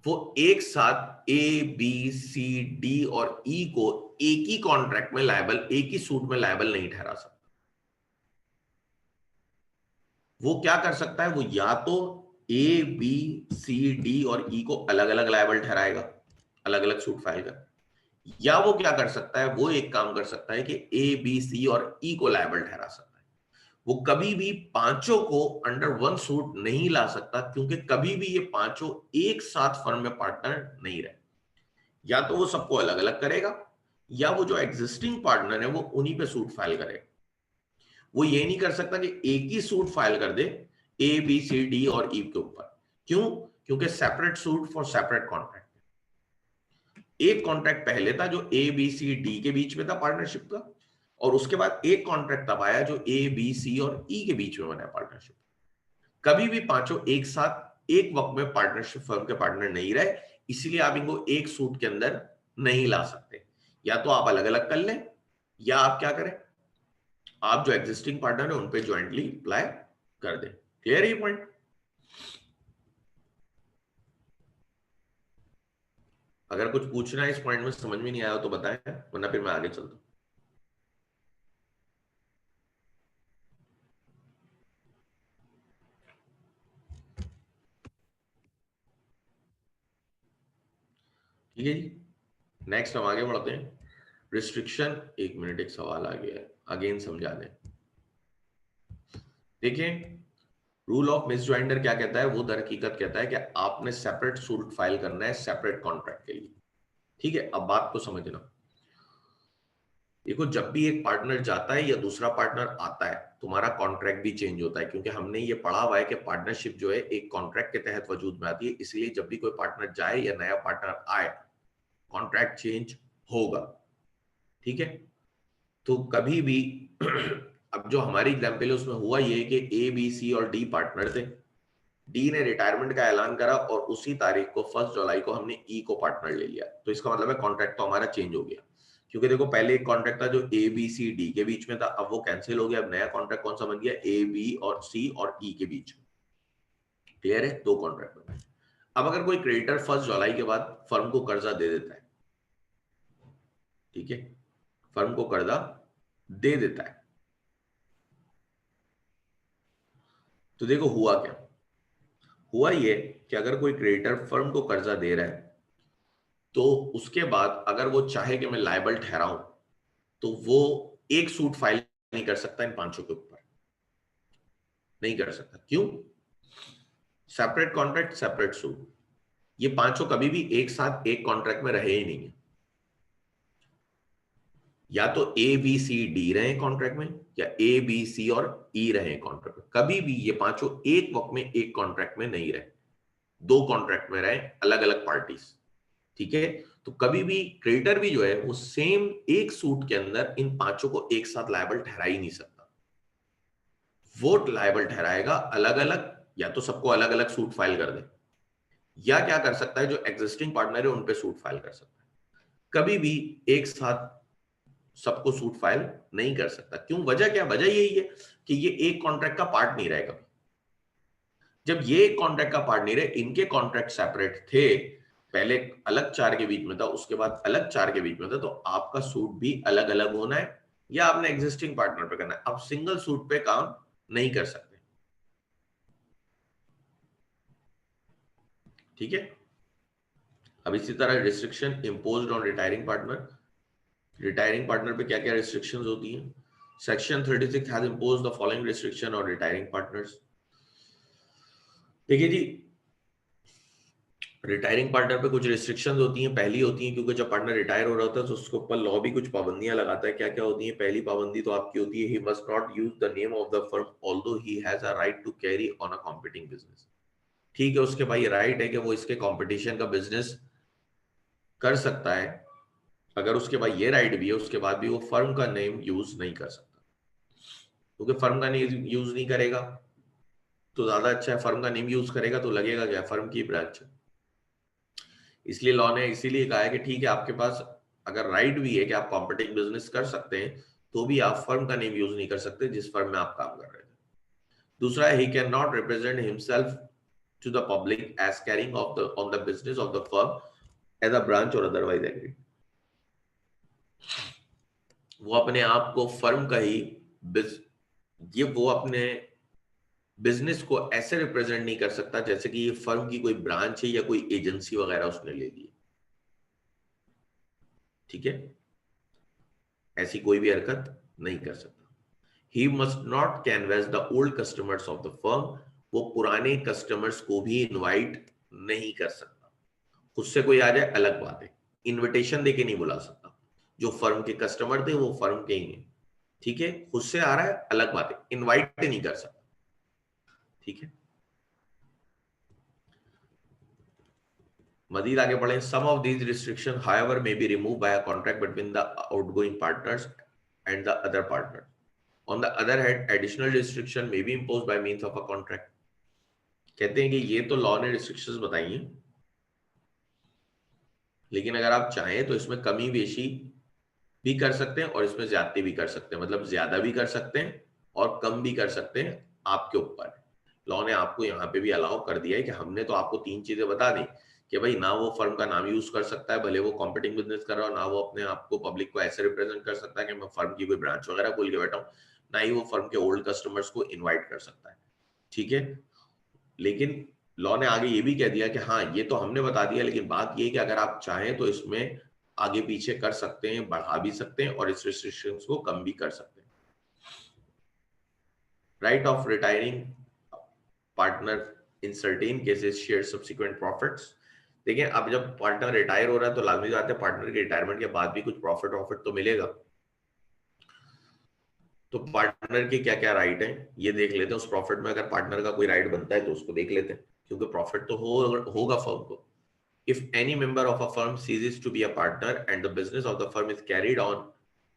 Speaker 1: वो एक साथ ए बी सी डी और ई को एक ही कॉन्ट्रैक्ट में लायबल, एक ही सूट में लायबल नहीं ठहरा सकता। वो क्या कर सकता है, वो या तो ए बी सी डी और ई को अलग अलग लायबल ठहराएगा, अलग अलग सूट फाइल कर, या वो क्या कर सकता है, वो एक काम कर सकता है कि ए बी सी और ई को लायबल ठहरा सकता है। वो कभी भी पांचों को अंडर वन सूट नहीं ला सकता, क्योंकि कभी भी ये पांचों एक साथ फर्म में पार्टनर नहीं रहे। या तो वो सबको अलग अलग करेगा या वो जो एग्जिस्टिंग पार्टनर है वो उन्हीं पे सूट फाइल करेगा। वो ये नहीं कर सकता कि एक ही सूट फाइल कर दे ए बी सी डी और ई के ऊपर। क्यों? क्योंकि separate suit for separate contract. एक कॉन्ट्रैक्ट पहले था जो ए बी सी डी के बीच में था पार्टनरशिप का, और उसके बाद एक कॉन्ट्रैक्ट तब आया जो ए बी सी और ई के बीच में बना पार्टनरशिप। कभी भी पांचों एक साथ एक वक्त में पार्टनरशिप फर्म के पार्टनर नहीं रहे, इसीलिए आप इनको एक सूट के अंदर नहीं ला सकते। या तो आप अलग अलग कर लें या आप क्या करें, आप जो एग्जिस्टिंग पार्टनर है उन पे ज्वाइंटली अप्लाई कर दें। क्लियर है ये पॉइंट? अगर कुछ पूछना है इस पॉइंट में समझ में नहीं आया तो बताएं, वरना फिर मैं आगे चलता हूं। ठीक है जी, नेक्स्ट हम आगे बढ़ते हैं। रिस्ट्रिक्शन, एक मिनट, एक सवाल आ गया है, अगेन समझा दें। देखिए रूल ऑफ मिसजॉइंडर क्या कहता है, वो दर हकीकत कहता है कि आपने सेपरेट सूट फाइल करना है सेपरेट कॉन्ट्रैक्ट के लिए। ठीक है, अब बात को समझना। देखो जब भी एक पार्टनर जाता है या दूसरा पार्टनर आता है, तुम्हारा कॉन्ट्रैक्ट भी चेंज होता है, क्योंकि हमने ये पढ़ा हुआ है कि पार्टनरशिप जो है एक कॉन्ट्रैक्ट के तहत वजूद में आती है। इसलिए जब भी कोई पार्टनर जाए या नया पार्टनर आए, कॉन्ट्रैक्ट चेंज होगा। ठीक है, तो कभी भी अब जो हमारी एग्जाम्पल है उसमें हुआ ये कि ए बी सी और डी पार्टनर थे, डी ने रिटायरमेंट का ऐलान करा और उसी तारीख को 1 जुलाई को हमने ई को पार्टनर ले लिया। तो इसका मतलब है कॉन्ट्रैक्ट तो हमारा चेंज हो गया, क्योंकि देखो पहले एक कॉन्ट्रैक्ट था जो ए बी सी डी के बीच में था, अब वो कैंसिल हो गया। अब नया कॉन्ट्रैक्ट कौन सा बन गया, ए बी और सी और ई के बीच। क्लियर है, दो कॉन्ट्रैक्ट बन गए। अब अगर कोई क्रेडिटर 1 जुलाई के बाद फर्म को कर्जा दे देता है, ठीक है, फर्म को कर्जा दे देता है, तो देखो हुआ क्या, हुआ ये कि अगर कोई क्रेडिटर फर्म को कर्जा दे रहा है तो उसके बाद अगर वो चाहे कि मैं लायबल ठहराऊं तो वो एक सूट फाइल नहीं कर सकता इन पांचों के ऊपर, नहीं कर सकता। क्यों? सेपरेट कॉन्ट्रैक्ट सेपरेट सूट, ये पांचों कभी भी एक साथ एक कॉन्ट्रैक्ट में रहे ही नहीं है। या तो ए बी सी डी रहे कॉन्ट्रैक्ट में या ए बी सी और ई रहे कॉन्ट्रैक्ट में, कभी भी ये पांचों एक वक्त में एक कॉन्ट्रैक्ट में नहीं रहे, दो कॉन्ट्रैक्ट में रहे अलग अलग पार्टीज। ठीक है, तो कभी भी क्रेडिटर भी जो है वो सेम एक सूट के अंदर इन पांचों को एक साथ लायबल ठहरा ही नहीं सकता। वो लायबल ठहराएगा अलग अलग या तो सबको अलग अलग सूट फाइल कर दे, या क्या कर सकता है, जो एग्जिस्टिंग पार्टनर है उन पे सूट फाइल कर सकता है। कभी भी एक साथ सबको सूट फाइल नहीं कर सकता। क्यों? वजह क्या? वजह यही है कि ये एक कॉन्ट्रैक्ट का पार्ट नहीं रहेगा। जब ये एक कॉन्ट्रैक्ट का पार्ट नहीं रहे, इनके कॉन्ट्रैक्ट सेपरेट थे, पहले अलग चार के बीच में था, उसके बाद अलग चार के बीच में था, तो आपका सूट भी अलग अलग होना है, या आपने एग्जिस्टिंग पार्टनर पे करना है। आप सिंगल सूट पे काम नहीं कर सकते। ठीक है। अब इसी तरह restriction imposed on retiring partner. Retiring partner पे क्या क्या रिस्ट्रिक्शंस होती हैं? Section 36 has imposed the following restriction on retiring partners. देखिए जी, रिटायरिंग पार्टनर पे कुछ रिस्ट्रिक्शंस होती हैं। पहली होती है, क्योंकि जब पार्टनर रिटायर हो रहा होता है तो उसके ऊपर लॉ भी कुछ पाबंदियां लगाता है। क्या क्या होती हैं? पहली पाबंदी तो आपकी होती है, he must not use the name of the firm although he has a right to carry on a competing business. ठीक है, उसके भाई राइट है कि वो इसके कंपटीशन का बिजनेस कर सकता है। अगर उसके भाई ये राइट भी है, उसके बाद भी वो फर्म का नेम यूज नहीं कर सकता, क्योंकि फर्म का नेम यूज नहीं करेगा तो ज्यादा अच्छा है। फर्म का नेम यूज करेगा तो लगेगा क्या? फर्म की ब्रांच। इसलिए लॉ ने इसीलिए कहा है कि ठीक है, आपके पास अगर राइट भी है कि आप कॉम्पिटिंग बिजनेस कर सकते हैं, तो भी आप फर्म का नेम यूज नहीं कर सकते जिस फर्म में आप काम कर रहे थे। दूसरा, he can not represent himself to the public as carrying of the on the business of the firm as a branch or otherwise agree. वो अपने आप को फर्म का ही ये वो अपने बिजनेस को ऐसे रिप्रेजेंट नहीं कर सकता जैसे कि ये फर्म की कोई ब्रांच है या कोई एजेंसी वगैरह उसने ले ली। ठीक है, ऐसी कोई भी हरकत नहीं कर सकता। He must not canvass the old customers of the firm. वो पुराने कस्टमर्स को भी इनवाइट नहीं कर सकता। खुद से कोई आ जाए अलग बात है, इनविटेशन देके नहीं बुला सकता। जो फर्म के कस्टमर थे वो फर्म के ही हैं। ठीक है, खुद से आ रहा है अलग बात है, इनवाइट नहीं कर सकता। ठीक है, मजीद आगे बढ़े। Some of these restriction however may be remove by a contract between the outgoing partners and the other partner. On the other hand, additional restriction may be imposed by means of a contract. कहते हैं कि ये तो law ने restrictions बताई हैं, लेकिन अगर आप चाहें तो इसमें कमी बेशी भी कर सकते हैं और इसमें ज्यादती भी कर सकते हैं। मतलब ज्यादा भी कर सकते हैं और कम भी कर सकते हैं, आपके ऊपर है। लॉ ने आपको यहाँ पे भी अलाउ कर दिया है कि हमने तो आपको तीन चीजें बता दी कि भाई ना वो फर्म का नाम यूज कर सकता है भले वो कॉम्पिटिंग बिजनेस कर रहा हो, ना वो अपने आप को पब्लिक को ऐसे रिप्रेजेंट कर सकता है कि मैं फर्म की कोई ब्रांच वगैरह खोल के बैठा हूँ, ना ही वो फर्म के ओल्ड कस्टमर्स को इन्वाइट कर सकता है। ठीक है, लेकिन लॉ ने आगे ये भी कह दिया कि हाँ ये तो हमने बता दिया, लेकिन बात ये है कि अगर आप चाहें तो इसमें आगे पीछे कर सकते हैं, बढ़ा भी सकते हैं और इस रिस्ट्रिक्शंस को कम भी कर सकते हैं। Right of retiring partner in certain cases share subsequent profits. देखिए, अब जब पार्टनर रिटायर हो रहा है तो लाजमी बात है पार्टनर के रिटायरमेंट के बाद भी कुछ प्रॉफिट तो मिलेगा। तो पार्टनर के क्या क्या राइट है ये देख लेते हैं। उस प्रॉफिट में अगर पार्टनर का कोई राइट बनता है तो उसको देख लेते हैं, क्योंकि प्रॉफिट तो होगा फर्म को। If any member of a firm ceases to be a partner and the business of the firm is carried on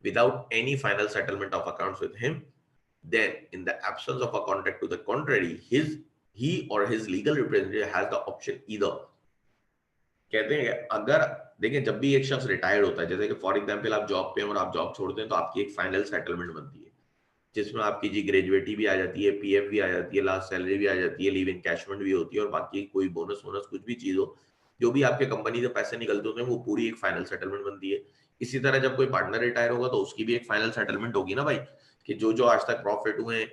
Speaker 1: without any final settlement of accounts with him, then in the absence of a contract to the contrary, he or his legal representative has the option either. कहते हैं कि अगर देखिए, जब भी एक शख्स retired होता है, जैसे कि फॉर एग्जांपल आप जॉब पे हैं और आप जॉब छोड़ते हैं, तो आपकी एक फाइनल सेटलमेंट बनती है जिसमें आपकी जी ग्रेजुएटी भी आ जाती है, पीएफ भी आ जाती है, लास्ट सैलरी भी आ जाती है, लीव इनकैशमेंट भी होती है, और बाकी कोई बोनस वोनस कुछ भी चीज हो, जो भी आपके कंपनी से पैसे निकलते होते हैं, वो पूरी एक फाइनल सेटलमेंट बनती है। इसी तरह जब कोई पार्टनर रिटायर होगा तो उसकी भी एक फाइनल सेटलमेंट होगी ना भाई, कि जो जो आज तक प्रॉफिट हुए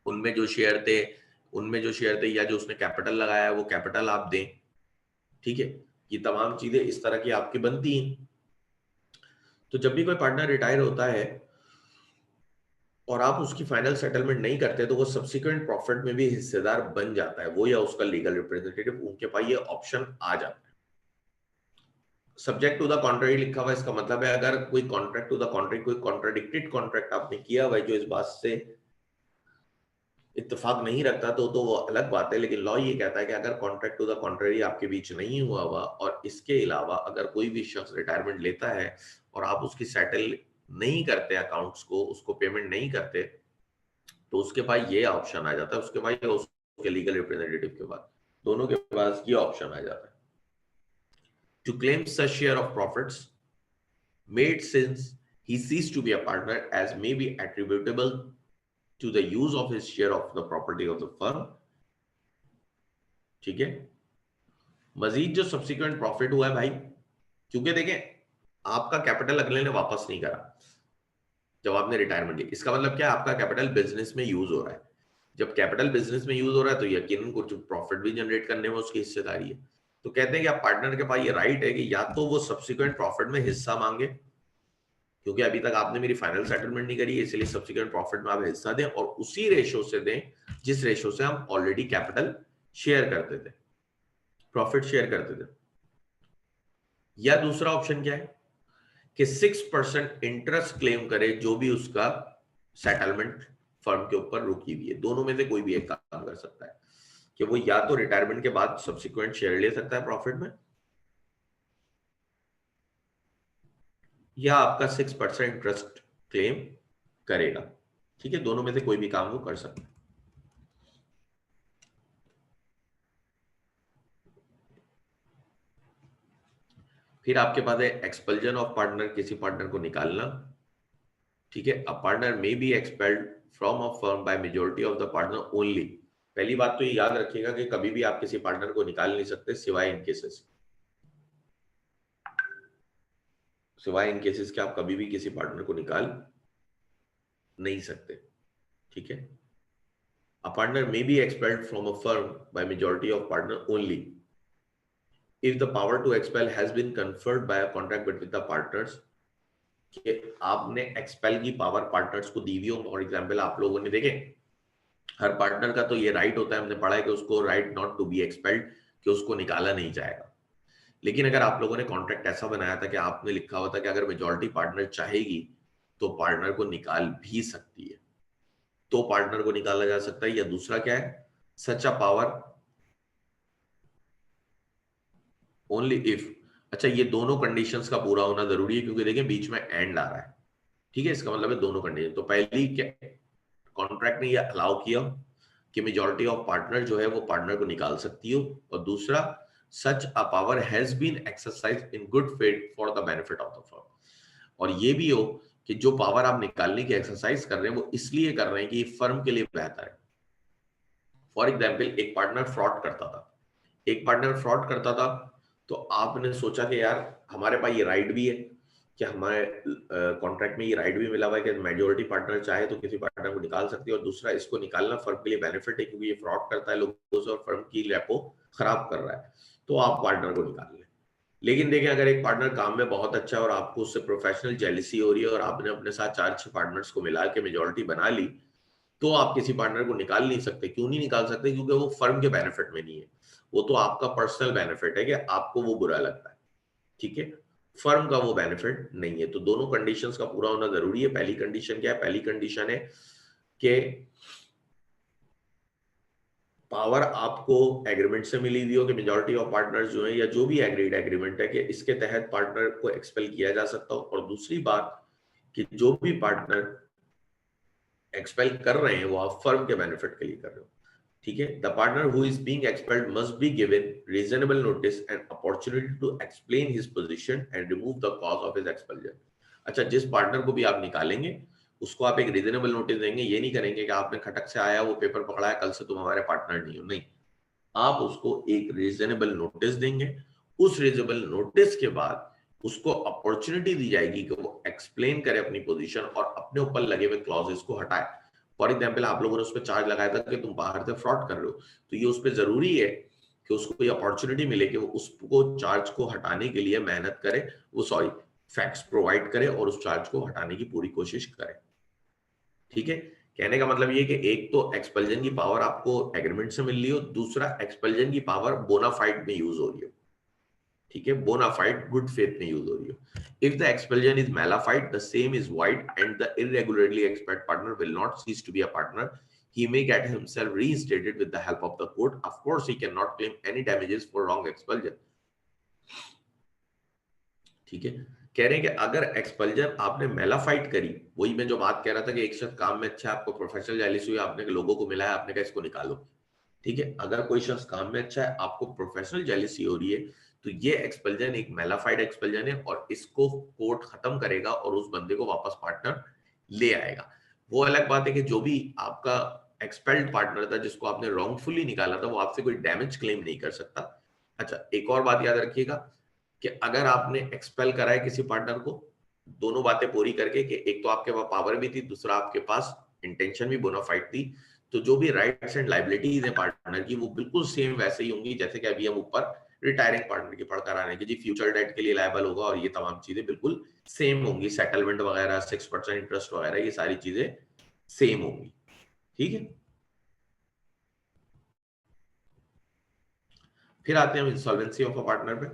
Speaker 1: उनमें जो शेयर थे या जो उसने कैपिटल लगाया है वो कैपिटल आप दें। ठीक है, ये तमाम चीजें इस तरह की आपकी बनती हैं। तो जब भी कोई पार्टनर रिटायर होता है और आप उसकी फाइनल सेटलमेंट नहीं करते तो वो सब्सिक्वेंट प्रॉफिट में भी हिस्सेदार बन जाता है, वो या उसका लीगल रिप्रेजेंटेटिव, उनके पास ये ऑप्शन आ जाता है। सब्जेक्ट टू द कॉन्ट्रैक्ट लिखा हुआ, इसका मतलब है अगर कोई कॉन्ट्रैक्ट टू द कॉन्ट्रैक्ट, कोई कॉन्ट्राडिक्टेड कॉन्ट्रैक्ट आपने किया हुआ जो इस बात से इत्तेफाक नहीं रखता तो वो अलग बात है। लेकिन लॉ ये कहता है कि अगर कॉन्ट्रैक्ट टू द कॉन्ट्ररी आपके बीच नहीं हुआ हुआ और इसके अलावा अगर कोई भी शख्स रिटायरमेंट लेता है और आप उसकी सेटल नहीं करते अकाउंट्स को, उसको पेमेंट नहीं करते, तो उसके पास ये ऑप्शन आ जाता है, उसके पास उसके लीगल रिप्रेजेंटेटिव के पास, दोनों के पास ये ऑप्शन आ जाता है। To claim such share of profits made since he ceased to be a partner as may be attributable to the use of his share of the property of the firm। ठीक है, मजीद जो subsequent profit हुआ है भाई, क्योंकि देखें आपका capital अगले ने वापस नहीं करा जब आपने रिटायरमेंट ली, इसका मतलब क्या है, आपका कैपिटल बिजनेस में यूज हो रहा है। जब कैपिटल बिजनेस में यूज हो रहा है तो यकीनन कुछ प्रॉफिट भी जनरेट करने में उसकी हिस्सेदारी है। तो कहते हैं कि आप पार्टनर के पास ये राइट है कि या तो वो सब्सिक्वेंट प्रॉफिट में हिस्सा मांगे, क्योंकि अभी तक आपने मेरी फाइनल सेटलमेंट नहीं करी है, इसलिए सब्सिक्वेंट प्रॉफिट में आप हिस्सा दें, और उसी रेशो से दें जिस रेशो से हम ऑलरेडी कैपिटल शेयर करते थे, प्रॉफिट शेयर करते थे। या दूसरा ऑप्शन क्या है कि 6% इंटरेस्ट क्लेम करे जो भी उसका सेटलमेंट फर्म के ऊपर रुकी हुई है। दोनों में से कोई भी एक काम कर सकता है कि वो या तो रिटायरमेंट के बाद सब्सिक्वेंट शेयर ले सकता है प्रॉफिट में, या आपका 6% इंटरेस्ट क्लेम करेगा। ठीक है, दोनों में से कोई भी काम वो कर सकता है। फिर आपके पास है एक्सपल्जन ऑफ पार्टनर, किसी पार्टनर को निकालना। ठीक है, a partner may be expelled from a firm by majority of the partner only. पहली बात तो ये याद रखिएगा कि कभी भी आप किसी पार्टनर को निकाल नहीं सकते सिवाय इन केसेस, सिवाय इन केसेस के आप कभी भी किसी पार्टनर को निकाल नहीं सकते। ठीक है, a partner may be expelled from a firm by majority of partner only if the power to expel has been conferred by a contract between the partners। कि आपने एक्सपेल की पावर पार्टनर्स को दी हुई हो। फॉर एग्जांपल आप लोगों ने देखे हर पार्टनर का तो ये राइट होता है, हमने पढ़ा है कि उसको right not to be expelled, कि उसको निकाला नहीं जाएगा। लेकिन अगर आप लोगों ने कॉन्ट्रैक्ट ऐसा बनाया था कि आपने लिखा हुआ था कि अगर मेजॉरिटी पार्टनर चाहेगी तो पार्टनर को निकाल भी सकती है, तो पार्टनर को निकाला जा सकता है। या दूसरा क्या है, सच अ पावर ओनली इफ। अच्छा, ये दोनों कंडीशंस का पूरा होना जरूरी है, क्योंकि देखिए बीच में एंड आ रहा है। ठीक है, इसका मतलब है दोनों कंडीशन। तो पहली क्या, कॉन्ट्रैक्ट ने ये अलाउ किया कि मेजॉरिटी ऑफ पार्टनर जो है वो पार्टनर को निकाल सकती हो, और दूसरा such a power has been exercise in good faith for the benefit of the firm. और ये भी हो कि जो पावर आप निकालने की एक्सरसाइज कर रहे हैं वो इसलिए कर रहे हैं कि फर्म के लिए बेहतर है। फॉर एग्जाम्पल एक पार्टनर फ्रॉड करता था, एक पार्टनर फ्रॉड करता था, तो आपने सोचा कि यार हमारे पास ये राइट भी है कि हमारे कॉन्ट्रैक्ट में ये राइट भी मिला हुआ है कि मेजोरिटी पार्टनर चाहे तो किसी पार्टनर को निकाल सकती है, और दूसरा इसको निकालना फर्म के लिए बेनिफिट है क्योंकि ये फ्रॉड करता है लोगों से और फर्म की रेपो खराब कर रहा है, तो आप पार्टनर को निकाल लें। लेकिन देखें अगर एक पार्टनर काम में बहुत अच्छा है और आपको उससे प्रोफेशनल जेलिसी हो रही है और आपने अपने साथ 4-6 पार्टनर्स को मिला के मेजोरिटी बना ली, तो आप किसी पार्टनर को निकाल नहीं सकते। क्यों नहीं निकाल सकते? क्योंकि वो फर्म के बेनिफिट में नहीं है, वो तो आपका पर्सनल बेनिफिट है कि आपको वो बुरा लगता है। ठीक है, फर्म का वो बेनिफिट नहीं है। तो दोनों कंडीशंस का पूरा होना जरूरी है। पहली कंडीशन क्या है? पहली कंडीशन है कि पावर आपको एग्रीमेंट से मिली हुई हो कि मेजॉरिटी ऑफ पार्टनर्स जो है या जो भी एग्रीड एग्रीमेंट है कि इसके तहत पार्टनर को एक्सपेल किया जा सकता हो। और दूसरी बात कि जो भी पार्टनर एक्सपेल कर रहे हैं वो आप फर्म के बेनिफिट के लिए कर रहे हो। ठीक है, the partner who is being expelled must be given reasonable notice and opportunity to explain his position and remove the cause of his expulsion. अच्छा, जिस पार्टनर को भी आप निकालेंगे उसको आप एक रीजनेबल नोटिस देंगे। ये नहीं करेंगे कि आपने खटक से आया वो पेपर पकड़ा है कल से तुम हमारे पार्टनर नहीं हो, नहीं, आप उसको एक रीजनेबल नोटिस देंगे। उस रीजनेबल नोटिस के बाद उसको अपॉर्चुनिटी दी जाएगी कि वो एक्सप्लेन करे अपनी पोजीशन और अपने ऊपर लगे हुए क्लॉजेस को हटाए। फॉर एग्जाम्पल आप लोगों ने उस पर चार्ज लगाया था कि तुम बाहर से फ्रॉड कर रहे हो, तो ये उस पर जरूरी है कि उसको ये अपॉर्चुनिटी मिले कि वो उसको चार्ज को हटाने के लिए मेहनत करे, वो सॉरी फैक्ट्स प्रोवाइड करे और उस चार्ज को हटाने की पूरी कोशिश करे। ठीक है, कहने का मतलब ये कि एक तो एक्सपल्जन की पावर आपको एग्रीमेंट से मिल रही हो, दूसरा एक्सपल्जन की पावर बोनाफाइड में यूज हो रही हो। ठीक है, बोनाफाइड गुड फेथ में यूज हो रही हो। If the expulsion is mala fide the same is void and the irregularly expelled partner will not cease to be a partner, he may get himself reinstated with the help of the court. Of course he cannot claim any damages for wrong expulsion। ठीक है, कह रहे हैं कि अगर expulsion आपने मेलाफाइट करी, वही मैं जो बात कह रहा था कि एक शख्स काम में अच्छा है, आपको प्रोफेशनल जेलिसी हुई, आपने लोगों को मिलाया, आपने कहा इसको निकालो, ठीक है, अगर कोई शख्स काम में अच्छा है, आपको प्रोफेशनल जेलिसी हो रही है, तो ये एक्सपल्जन एक मेलाफाइड एक्सपल्जन है और इसको कोर्ट खत्म करेगा और उस बंदे को वापस पार्टनर ले आएगा। वो अलग बात है कि जो भी आपका एक्सपेल्ड पार्टनर था जिसको आपने रॉन्गफुली निकाला था, वो आपसे कोई डैमेज क्लेम नहीं कर सकता। अच्छा, एक और बात याद रखिएगा कि अगर आपने एक्सपेल करा है किसी पार्टनर को, दोनों बातें पूरी करके कि एक तो आपके पास पावर भी थी, दूसरा आपके पास इंटेंशन भी बोनाफाइड थी, तो जो भी राइट्स एंड लाइबिलिटीज है पार्टनर की वो बिल्कुल सेम वैसे ही होंगी जैसे कि अभी हम ऊपर रिटायरिंग पार्टनर की पढ़कर आ रहे हैं कि जी फ्यूचर डेट के लिए लायबल होगा और ये तमाम चीजें बिल्कुल सेम होंगी, सेटलमेंट वगैरह 6% इंटरेस्ट वगैरह ये सारी चीजें सेम होंगी। ठीक है, फिर आते हैं हम इंसॉल्वेंसी ऑफ अ पार्टनर पे।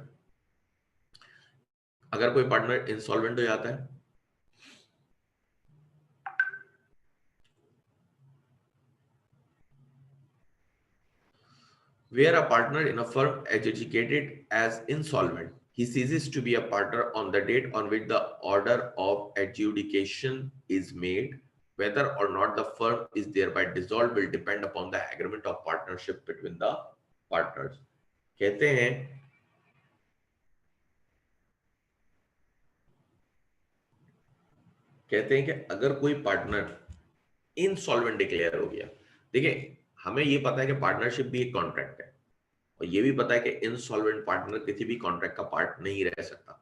Speaker 1: अगर कोई पार्टनर इंसॉल्वेंट हो जाता है, where a partner in a firm adjudicated as insolvent, he ceases to be a partner on the date on which the order of adjudication is made. Whether or not the firm is thereby dissolved will depend upon the agreement of partnership between the partners. कहते हैं कहते हैं कि अगर कोई partner insolvent declare हो गया, देखिए हमें ये पता है कि पार्टनरशिप भी एक कॉन्ट्रैक्ट है और ये भी पता है कि इनसॉल्वेंट पार्टनर किसी भी कॉन्ट्रैक्ट का पार्ट नहीं रह सकता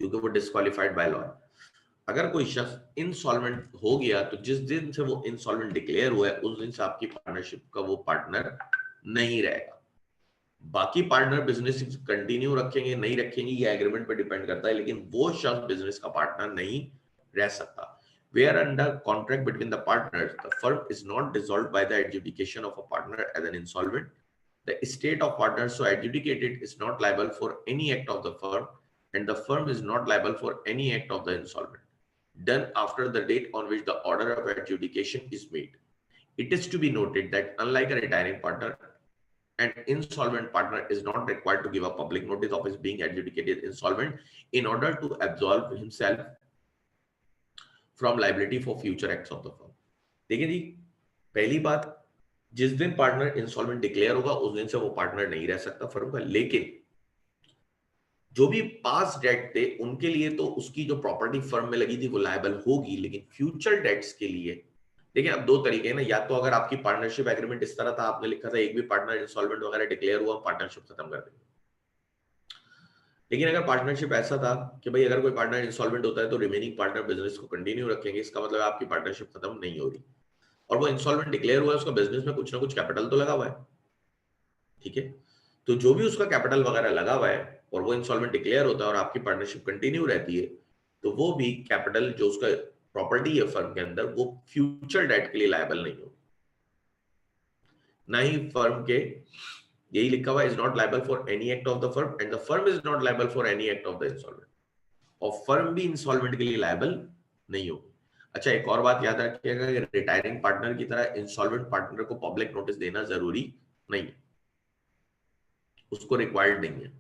Speaker 1: क्योंकि वो डिस्क्वालिफाइड बाय लॉ है। अगर कोई शख्स इंसॉल्वेंट हो गया तो जिस दिन से वो इंसॉल्वेंट डिक्लेयर हुआ है उस दिन से आपकी पार्टनरशिप का वो पार्टनर नहीं रहेगा। बाकी पार्टनर बिजनेस कंटिन्यू रखेंगे नहीं रखेंगे ये एग्रीमेंट पे डिपेंड करता है, लेकिन वो शख्स बिजनेस का पार्टनर नहीं रह सकता। Where under contract between the partners, the firm is not dissolved by the adjudication of a partner as an insolvent. The estate of partners so adjudicated is not liable for any act of the firm, and the firm is not liable for any act of the insolvent done after the date on which the order of adjudication is made. It is to be noted that unlike a retiring partner, an insolvent partner is not required to give a public notice of his being adjudicated insolvent in order to absolve himself from liability for future acts of the firm. देखिए जी, पहली बात, जिस दिन partner insolvent declare होगा उस दिन से वो पार्टनर नहीं रह सकता फर्म का, लेकिन जो भी पास डेट थे उनके लिए तो उसकी जो प्रॉपर्टी फर्म में लगी थी वो लायबल होगी, लेकिन फ्यूचर डेट्स के लिए देखिए अब दो तरीके हैं ना, या तो अगर आपकी पार्टनरशिप एग्रीमेंट इस तरह था, आपने लिखा था एक भी पार्टनर इंसॉल्वेंट वगैरह डिक्लेयर हुआ पार्टनरशिप खत्म कर देंगे। लेकिन अगर पार्टनरशिप ऐसा था कि भाई अगर कोई पार्टनर इंसॉल्वेंट होता है तो रिमेनिंग पार्टनर बिजनेस को कंटिन्यू रखेंगे, इसका मतलब आपकी पार्टनरशिप खत्म नहीं हो रही और वो इंसॉल्वेंट डिक्लेयर हुआ है, उसका बिजनेस में कुछ ना कुछ कैपिटल तो लगा हुआ है। ठीक है, तो जो भी उसका कैपिटल वगैरह लगा हुआ है और वो इंसॉल्वेंट डिक्लेयर होता है और आपकी पार्टनरशिप कंटिन्यू रहती है, तो वो भी कैपिटल जो उसका प्रॉपर्टी है फर्म के अंदर वो फ्यूचर डेट के लिए लायबल नहीं होगी। ना ही फर्म के, यही लिखा हुआ is not liable for any act of the firm and the firm is not liable for any act of the insolvent, और फर्म भी इंसॉल्वेंट के लिए लायबल नहीं होगी। अच्छा, एक और बात याद रखिएगा कि रिटायरिंग पार्टनर की तरह इंसॉल्वेंट पार्टनर को पब्लिक नोटिस देना जरूरी नहीं है, उसको रिक्वायर्ड नहीं है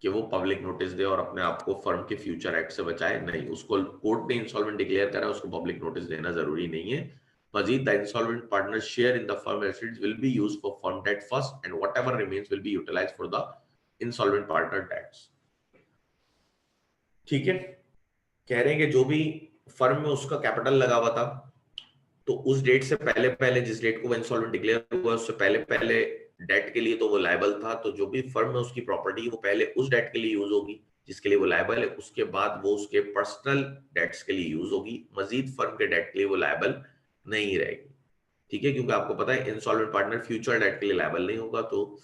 Speaker 1: कि वो पब्लिक नोटिस दे और अपने आप को फर्म के फ्यूचर एक्ट से बचाए, नहीं, उसको कोर्ट ने इंसॉल्वेंट डिक्लेयर करा उसको पब्लिक नोटिस देना जरूरी नहीं है। मजीद the insolvent partner share in the firm assets will be used for firm debt first and whatever remains will be utilised for the insolvent partner debts. ठीक है, कह रहे हैं कि जो भी फर्म में उसका कैपिटल लगा हुआ था तो उस डेट से पहले पहले, जिस डेट को वो इंसॉल्वेंट डिक्लेयर हुआ उससे पहले पहले डेट के लिए तो वो लायबल था, तो जो भी फर्म में उसकी प्रॉपर्टी है वो पहले उस डेट के लिए यूज होगी जिसके लिए वो लायबल है, उसके बाद वो उसके पर्सनल डेट्स के लिए यूज होगी, मजीद फर्म के डेट के लिए वो लायबल नहीं रहेगी। ठीक है, क्योंकि आपको पता है इंसॉल्वेंट पार्टनर फ्यूचर डेट के लिए लायबल नहीं होगा, तो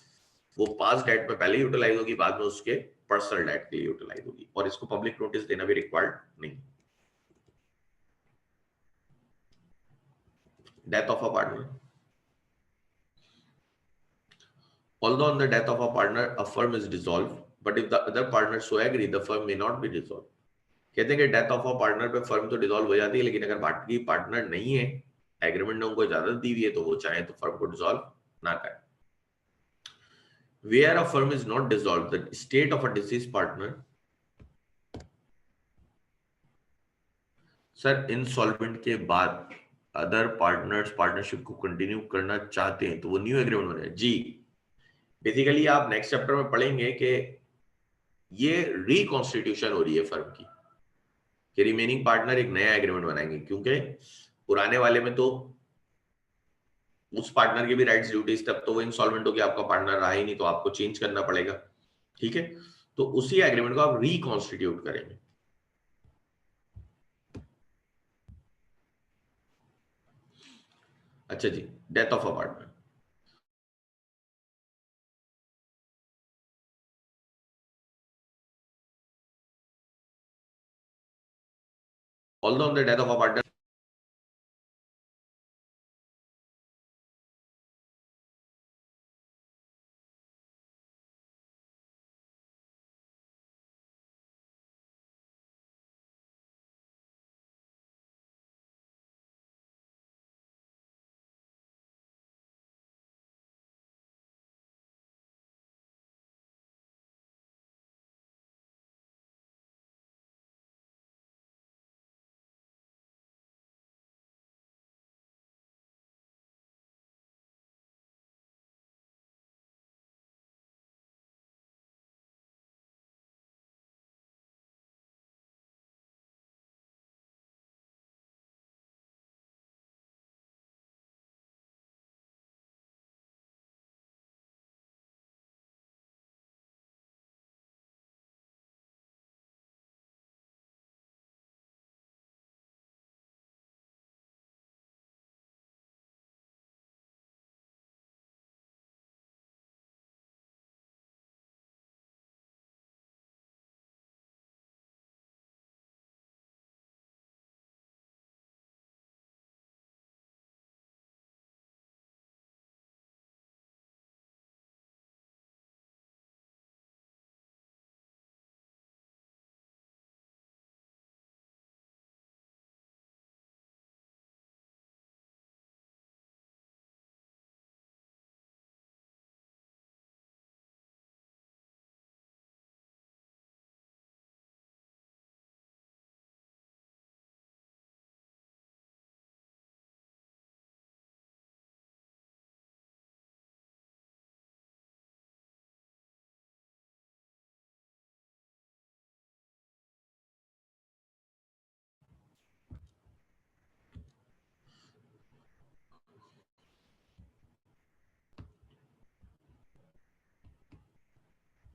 Speaker 1: वो पास डेट में पहले यूटिलाइज होगी, बाद में उसके पर्सनल डेट के लिए यूटिलाइज होगी और इसको पब्लिक नोटिस देना भी रिक्वायर्ड नहीं। Death of a partner, although on the death of a partner a firm is dissolved, but if the other partners so agree the firm may not be dissolved। कहते हैं कि death of a partner पे firm तो dissolve हो जाती है, लेकिन अगर बाकी पार्टनर नहीं है, एग्रीमेंट ने उनको इजाजत दी हुई है, तो वो चाहे तो फर्म को डिसॉल्व ना करें। Where a firm is not dissolved, the state of a deceased partner, sir insolvent के बाद अदर पार्टनर्स पार्टनरशिप को कंटिन्यू करना चाहते हैं तो वो न्यू एग्रीमेंट बनेगा जी। बेसिकली आप नेक्स्ट चैप्टर में पढ़ेंगे कि ये रिकॉन्स्टिट्यूशन हो रही है फर्म की, कि रिमेनिंग पार्टनर एक नया एग्रीमेंट बनाएंगे, क्योंकि पुराने वाले में तो उस पार्टनर के भी राइट्स ड्यूटीज, तब तो वो इंसॉल्वेंट हो गया, आपका पार्टनर रहा ही नहीं, तो आपको चेंज करना पड़ेगा। ठीक है, तो उसी एग्रीमेंट को आप रिकॉन्स्टिट्यूट करेंगे। अच्छा जी, death of a partner. Although on the death of a partner,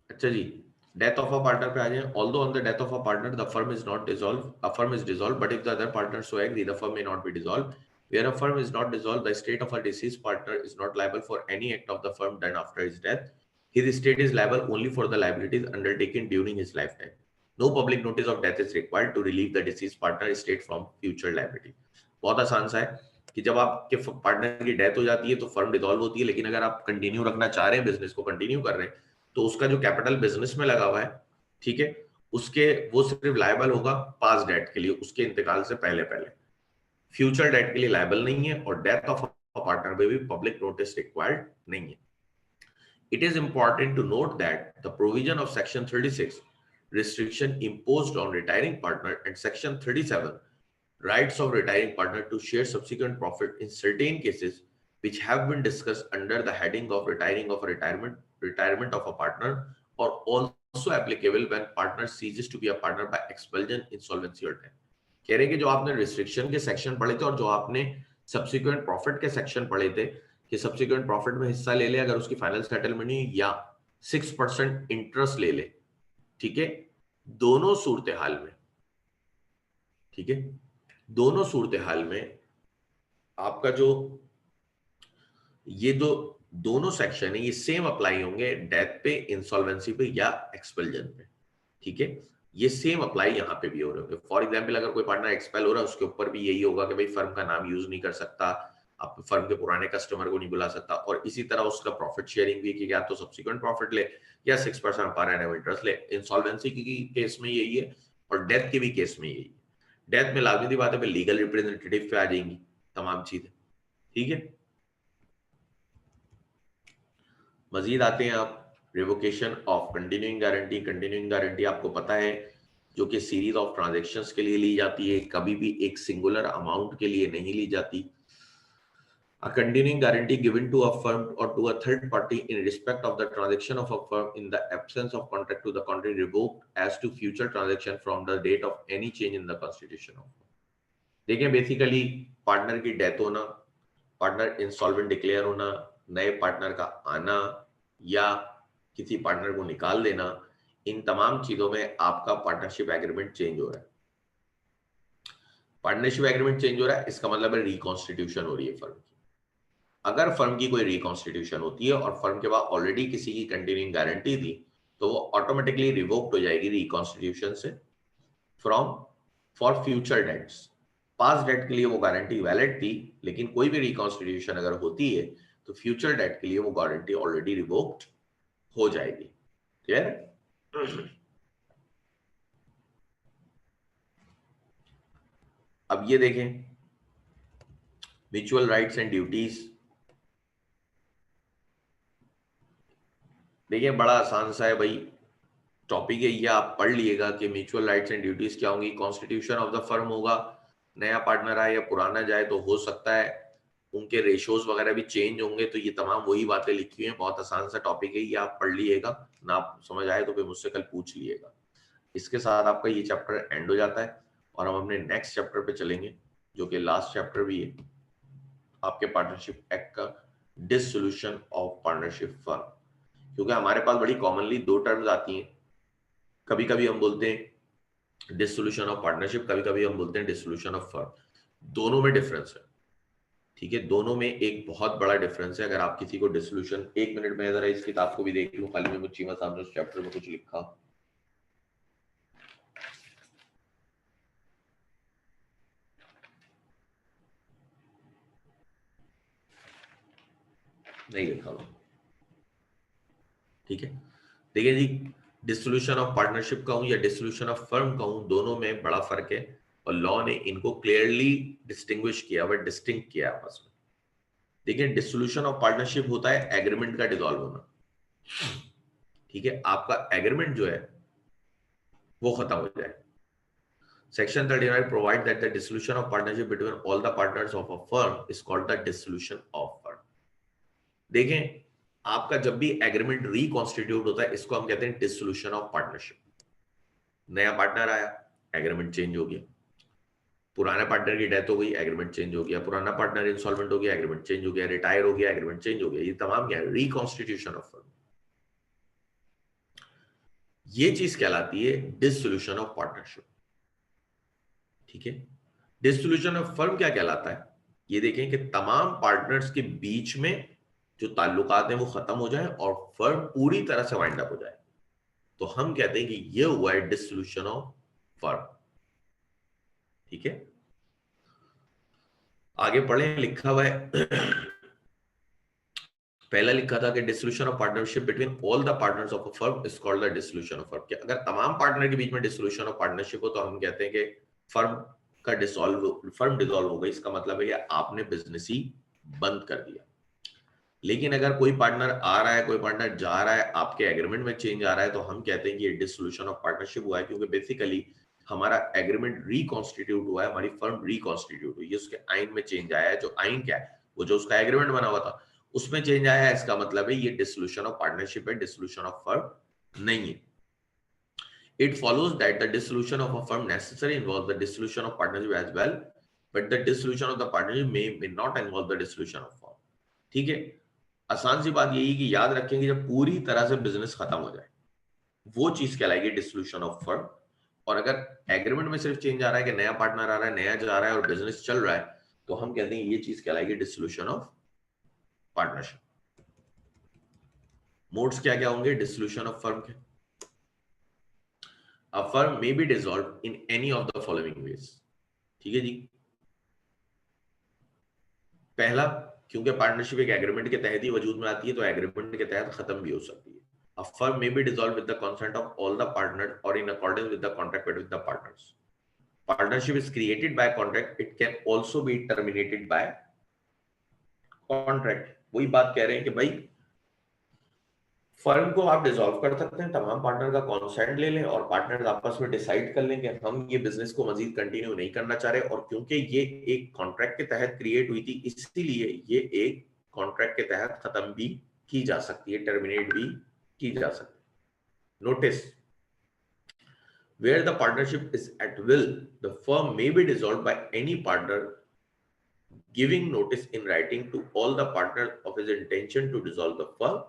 Speaker 1: अच्छा जी, डेथ ऑफ अ पार्टनर पे आ जाए। Although on the death of a partner the firm is not dissolve, a firm is dissolve, but if the other partner so agree the firm may not be dissolve. Where a firm is not dissolved, the estate of a deceased partner is not liable for any act of the firm done after his death. His estate is liable only for the liabilities undertaken during his lifetime. No public notice of death is required to relieve the deceased partner estate from future liability. बहुत आसान सा है कि जब आपके partner की death हो जाती है तो फर्म डिसॉल्व होती है, लेकिन अगर आप कंटिन्यू रखना चाह रहे हैं, बिजनेस को कंटिन्यू कर रहे हैं, तो उसका जो कैपिटल बिजनेस में लगा हुआ है, ठीक है, उसके वो सिर्फ लायबल होगा पास्ट डेट के लिए, उसके इंतकाल से पहले पहले। फ्यूचर डेट के लिए लायबल नहीं है, और डेथ ऑफ पार्टनर में भी पब्लिक नोटिस रिक्वायर्ड नहीं है। It is important to note that the provision of Section 36, restriction imposed on retiring partner, and Section 37, rights of retiring partner to share subsequent profit in certain cases, which have been discussed under the heading of retiring of a retirement of a partner, are also applicable when partner ceases to be a partner by expulsion, insolvency or death. कह रहे हैं कि जो आपने restriction के section पढ़े थे और जो आपने सब्सिक्वेंट प्रॉफिट के सेक्शन पढ़े थे, कि सब्सिक्वेंट प्रॉफिट में हिस्सा ले ले अगर उसकी फाइनल सेटलमेंट नहीं, या 6% इंटरेस्ट ले ले, ठीक है, दोनों सूरत हाल में, ठीक है, दोनों सूरत हाल में आपका जो ये जो दोनों सेक्शन है ये सेम अप्लाई होंगे डेथ पे, इंसॉल्वेंसी पे या एक्सपेल्जन पे। ठीक है, ये सेम अप्लाई यहाँ पे भी हो रहे होंगे। फॉर एग्जाम्पल अगर कोई पार्टनर एक्सपेल हो रहा है उसके ऊपर भी यही होगा कि भाई फर्म का नाम यूज नहीं कर सकता, आप फर्म के पुराने कस्टमर को नहीं बुला सकता, और इसी तरह उसका प्रॉफिट शेयरिंग भी कि या तो सब्सिक्वेंट प्रॉफिट ले या 6% पर एनम इंटरेस्ट ले। इंसॉल्वेंसी की केस में यही है और डेथ के भी केस में यही है। डेथ में लाजमी बात है लीगल रिप्रेजेंटेटिव पे आ जाएंगी तमाम चीजें। ठीक है, मजीद आते हैं आप revocation of continuing guarantee. Continuing guarantee आपको पता है जो कि सीरीज ऑफ ट्रांजैक्शंस के लिए ली जाती है, कभी भी एक सिंगुलर अमाउंट के लिए नहीं ली जाती। A continuing guarantee given to a firm or to a third party in respect of the transaction of a firm in the absence of contract to the contrary revoked as to future transaction from the date of any change in the constitution of firm। देखें basically partner की death होना, partner insolvent declare होना, नए partner का आना या किसी partner को निकाल देना, इन तमाम चीजों में आपका पार्टनरशिप एग्रीमेंट चेंज हो रहा है। पार्टनरशिप एग्रीमेंट चेंज हो रहा है, इसका मतलब है रिकॉन्स्टिट्यूशन हो रही है फर्म की। अगर फर्म की कोई रिकॉन्स्टिट्यूशन होती है और फर्म के पास ऑलरेडी किसी की कंटिन्यूइंग गारंटी थी, तो वो ऑटोमेटिकली रिवोक्ड हो जाएगी रिकॉन्स्टिट्यूशन से from for future debts. Past debt के लिए वो गारंटी वैलिड थी, लेकिन कोई भी रिकॉन्स्टिट्यूशन अगर होती है तो फ्यूचर डेट के लिए वो गारंटी ऑलरेडी रिवोक्ड हो जाएगी। क्लियर? अब ये देखें म्यूचुअल राइट्स एंड ड्यूटीज। देखिए बड़ा आसान सा है भाई, टॉपिक है ये, आप पढ़ लिएगा कि म्यूचुअल राइट्स एंड ड्यूटीज क्या होंगी। कॉन्स्टिट्यूशन ऑफ द फर्म होगा, नया पार्टनर आए या पुराना जाए तो हो सकता है उनके रेशोज वगैरह भी चेंज होंगे, तो ये तमाम वही बातें लिखी हुई हैं। बहुत आसान सा टॉपिक है ये, आप पढ़ लिएगा, ना आप समझ आए तो फिर मुझसे कल पूछ लिएगा। इसके साथ आपका ये चैप्टर एंड हो जाता है और हम अपने नेक्स्ट चैप्टर पे चलेंगे, जो कि लास्ट चैप्टर भी है आपके पार्टनरशिप एक्ट का, डिसोल्यूशन ऑफ पार्टनरशिप फर्म। क्योंकि हमारे पास बड़ी कॉमनली दो टर्म्स आती हैं, कभी कभी हम बोलते हैं डिसोल्यूशन ऑफ पार्टनरशिप, कभी कभी हम बोलते हैं डिसोल्यूशन ऑफ फर्म। दोनों में डिफरेंस है, ठीक है, दोनों में एक बहुत बड़ा डिफरेंस है। अगर आप किसी को डिसोल्यूशन, एक मिनट में जरा इस किताब को भी देख लूं खाली, में चीमा साहब ने उस चैप्टर में कुछ लिखा, नहीं लिखा हुआ, ठीक है। देखिए जी, डिसोल्यूशन ऑफ पार्टनरशिप कहूं या डिसोल्यूशन ऑफ फर्म कहूं, दोनों में बड़ा फर्क है और लॉ ने इनको क्लियरली डिस्टिंग्विश किया हुआ, डिस्टिंक्ट किया आपस में। देखिए डिसोल्यूशन ऑफ पार्टनरशिप होता है एग्रीमेंट का डिसॉल्व होना, ठीक है, आपका एग्रीमेंट जो है वो खत्म हो जाए। Section 39 provide that the dissolution of partnership between all the partners of a firm is called the dissolution of firm। देखें आपका जब भी एग्रीमेंट रिकॉन्स्टिट्यूट होता है, इसको हम कहते हैं डिसोल्यूशन ऑफ पार्टनरशिप। नया पार्टनर आया, एग्रीमेंट चेंज हो गया, पुराने पार्टनर की डेथ हो गई, एग्रीमेंट चेंज हो गया, पुराना पार्टनर इंसॉल्वेंट हो गया, एग्रीमेंट चेंज हो गया, रिटायर हो गया, एग्रीमेंट चेंज हो गया, ये तमाम क्या है, रिकॉन्स्टिट्यूशन ऑफ फर्म। ये चीज कहलाती है डिसोल्यूशन ऑफ पार्टनरशिप, ठीक है। डिसोल्यूशन ऑफ फर्म क्या कहलाता है, ये देखें कि तमाम पार्टनर्स के बीच में जो ताल्लुकात हैं वो खत्म हो जाए और फर्म पूरी तरह से वाइंड अप हो जाए, तो हम कहते हैं कि ये हुआ है डिसोल्यूशन ऑफ फर्म, ठीक है। आगे पढ़े, लिखा हुआ है पहला लिखा था कि dissolution of partnership between all the partners of a firm is called the dissolution of firm. अगर तमाम पार्टनर के बीच में डिसोल्यूशन ऑफ पार्टनरशिप हो तो हम कहते हैं कि फर्म का फर्म डिसॉल्व हो गई, इसका मतलब है कि आपने बिजनेस ही बंद कर दिया। लेकिन अगर कोई पार्टनर आ रहा है, कोई पार्टनर जा रहा है, आपके एग्रीमेंट में चेंज आ रहा है, तो हम कहते हैं कि ये डिसोल्यूशन ऑफ पार्टनरशिप हुआ है, क्योंकि बेसिकली हमारा एग्रीमेंट रिकॉन्स्टिट्यूट हुआ है, हमारी फर्म रिकॉन्स्टिट्यूट हुई है, उसके आइन में चेंज आया है। जो आइन क्या है, वो जो उसका एग्रीमेंट बना हुआ था उसमें चेंज आया है, इसका मतलब है ये डिसोल्यूशन ऑफ पार्टनरशिप है, डिसोल्यूशन ऑफ फर्म नहीं है। It follows that the dissolution of a firm necessarily involves the dissolution of partnership as well, but the dissolution of the partnership may not involve the dissolution of firm। ठीक है, आसान सी बात यही कि याद रखेंगे जब पूरी तरह से बिजनेस खत्म हो जाए वो चीज कहलाएगी डिसोल्यूशन ऑफ फर्म। और अगर एग्रीमेंट में सिर्फ चेंज आ रहा है कि नया पार्टनर आ रहा है, नया जा रहा है और बिजनेस चल रहा है, तो हम कहते हैं ये चीज कहलाएगी डिसोल्यूशन ऑफ पार्टनरशिप। मोड्स क्या क्या होंगे डिसोल्यूशन ऑफ फर्म के? A firm may be dissolved in any of the following ways। ठीक है जी, पहला, क्योंकि पार्टनरशिप एक एग्रीमेंट के तहत ही वजूद में आती है तो एग्रीमेंट के तहत खत्म भी हो सकती है। A firm may be dissolved with the consent of all the partners or in accordance with the contract between the partners। Partnership is created by contract, it can also be terminated by contract। वही बात कह रहे हैं कि भाई firm को आप dissolve कर सकते हैं, तमाम पार्टनर का कॉन्सेंट ले लें और पार्टनर्स आपस में डिसाइड कर लें कि हम ये बिजनेस को मजीद कंटिन्यू नहीं करना चाह रहे, और क्योंकि ये एक कॉन्ट्रैक्ट के तहत क्रिएट हुई थी इसीलिए ये एक कॉन्ट्रैक्ट के तहत खत्म भी की जा सकती है, टर्मिनेट भी की जा सकती है। Notice where the partnership is at will, the firm may be dissolved by any partner giving notice in writing to all the partners of his intention to dissolve the firm.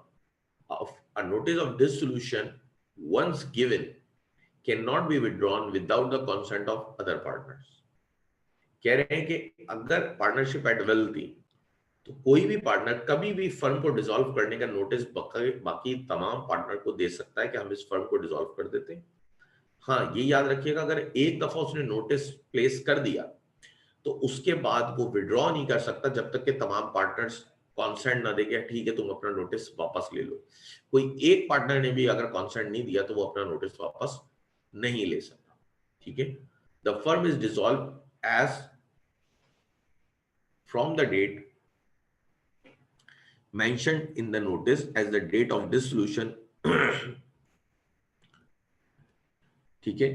Speaker 1: Of a notice of dissolution, once given, cannot be withdrawn without the consent of other partners. कह रहे हैं कि अगर partnership at will थी तो कोई भी partner कभी भी फर्म को डिसॉल्व करने का नोटिस बाकी तमाम पार्टनर को दे सकता है कि हम इस फर्म को डिसॉल्व कर देते हैं। हाँ, ये याद रखिएगा, अगर एक दफा उसने नोटिस प्लेस कर दिया तो उसके बाद वो विड्रॉ नहीं कर सकता जब तक कि तमाम पार्टनर्स कॉन्सेंट ना देंगे ठीक है तुम अपना नोटिस वापस ले लो। कोई एक पार्टनर ने भी अगर कॉन्सेंट नहीं दिया तो वो अपना नोटिस वापस नहीं ले सकता। ठीक है, the firm is dissolve as from the date mentioned in the notice as the date of dissolution। ठीक है,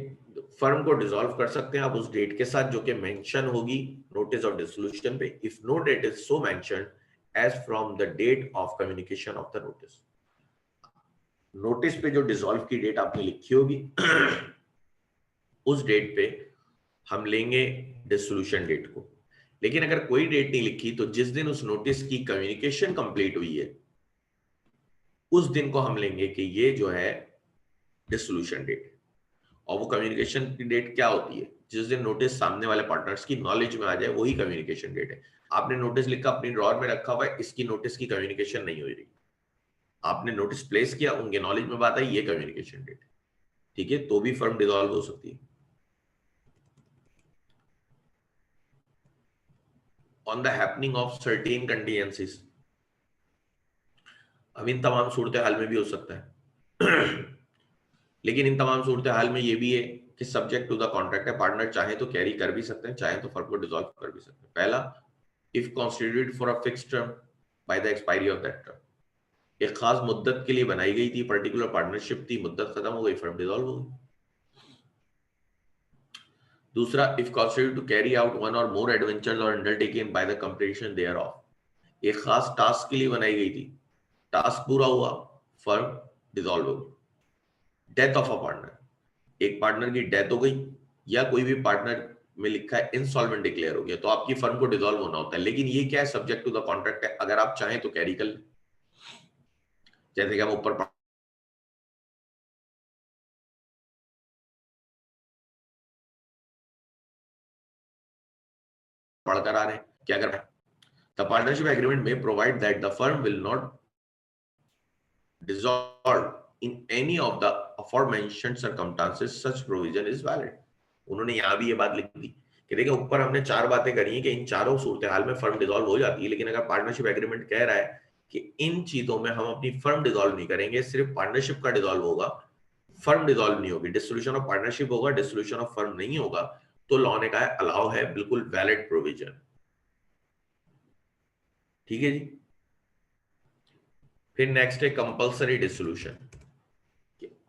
Speaker 1: फर्म को डिसॉल्व कर सकते हैं आप उस डेट के साथ जो कि मेंशन होगी नोटिस ऑफ डिसोल्यूशन पे, if no date is so mentioned as from the date of communication of the notice. Notice पे जो डिसॉल्व की डेट आपने लिखी होगी उस डेट पे हम लेंगे डिसोल्यूशन डेट को। लेकिन अगर कोई डेट नहीं लिखी तो जिस दिन उस नोटिस की कम्युनिकेशन कंप्लीट हुई है उस दिन को हम लेंगे कि ये जो है डिसोल्यूशन डेट। और वो कम्युनिकेशन की डेट क्या होती है? जिस दिन नोटिस सामने वाले पार्टनर्स की नॉलेज में आ जाए वही कम्युनिकेशन डेट है। आपने नोटिस लिखा अपनी ड्रॉअर में रखा हुआ है, इसकी नोटिस की कम्युनिकेशन नहीं हो रही, आपने नोटिस प्लेस किया, उनके नॉलेज में बात आई, ये कम्युनिकेशन डेट है। ठीक है, तो भी फर्म डिसॉल्व हो सकती है। On the happening of certain contingencies, अब इन तमाम सूरत हाल में भी हो सकता है लेकिन इन तमाम सूरत हाल में ये भी है कि सब्जेक्ट टू द कॉन्ट्रैक्ट है, पार्टनर चाहे तो कैरी कर भी सकते हैं, चाहे तो फर्म को डिसॉल्व कर भी सकते हैं। पहला, if constituted for a fixed term by the expiry of that term, एक खास मुद्दत के लिए बनाई गई थी, पर्टिकुलर पार्टनरशिप थी, मुद्दत खत्म हो गई, फर्म डिसॉल्व हो गई। दूसरा, if constitute to carry out one or more adventures or undertaken by the completion thereof, एक खास टास्क के लिए बनाई गई थी, टास्क पूरा हुआ, फर्म डिसॉल्व हो गई। डेथ ऑफ अ पार्टनर, एक पार्टनर की डेथ हो गई या कोई भी पार्टनर में लिखा है इंसॉल्वेंट डिक्लेयर हो गया तो आपकी फर्म को डिसॉल्व होना होता है। लेकिन ये क्या है? सब्जेक्ट टू द कॉन्ट्रैक्ट है, अगर आप चाहें तो कैरी कर लें। जैसे कि हम ऊपर पढ़कर आ रहे हैं, क्या कर रहे हैं? द पार्टनरशिप एग्रीमेंट में provide that the firm will not dissolved in any of the aforementioned circumstances, such provision is valid। उन्होंने यहाँ भी ये बात लिख दी कि देखिए ऊपर हमने चार बातें करी हैं कि इन चारों सूरत हाल में फर्म डिसॉल्व हो जाती है, लेकिन अगर पार्टनरशिप एग्रीमेंट कह रहा है कि इन चीजों में हम अपनी फर्म डिसॉल्व नहीं करेंगे, सिर्फ पार्टनरशिप का डिसॉल्व होगा, फर्म डिसॉल्व नहीं होगी, डिसोल्यूशन ऑफ पार्टनरशिप होगा, डिसोल्यूशन ऑफ फर्म नहीं होगा, तो लॉ ने कहा है अलाउ है, बिल्कुल वैलिड प्रोविजन। ठीक है जी। फिर नेक्स्ट है कंपल्सरी डिसोल्यूशन,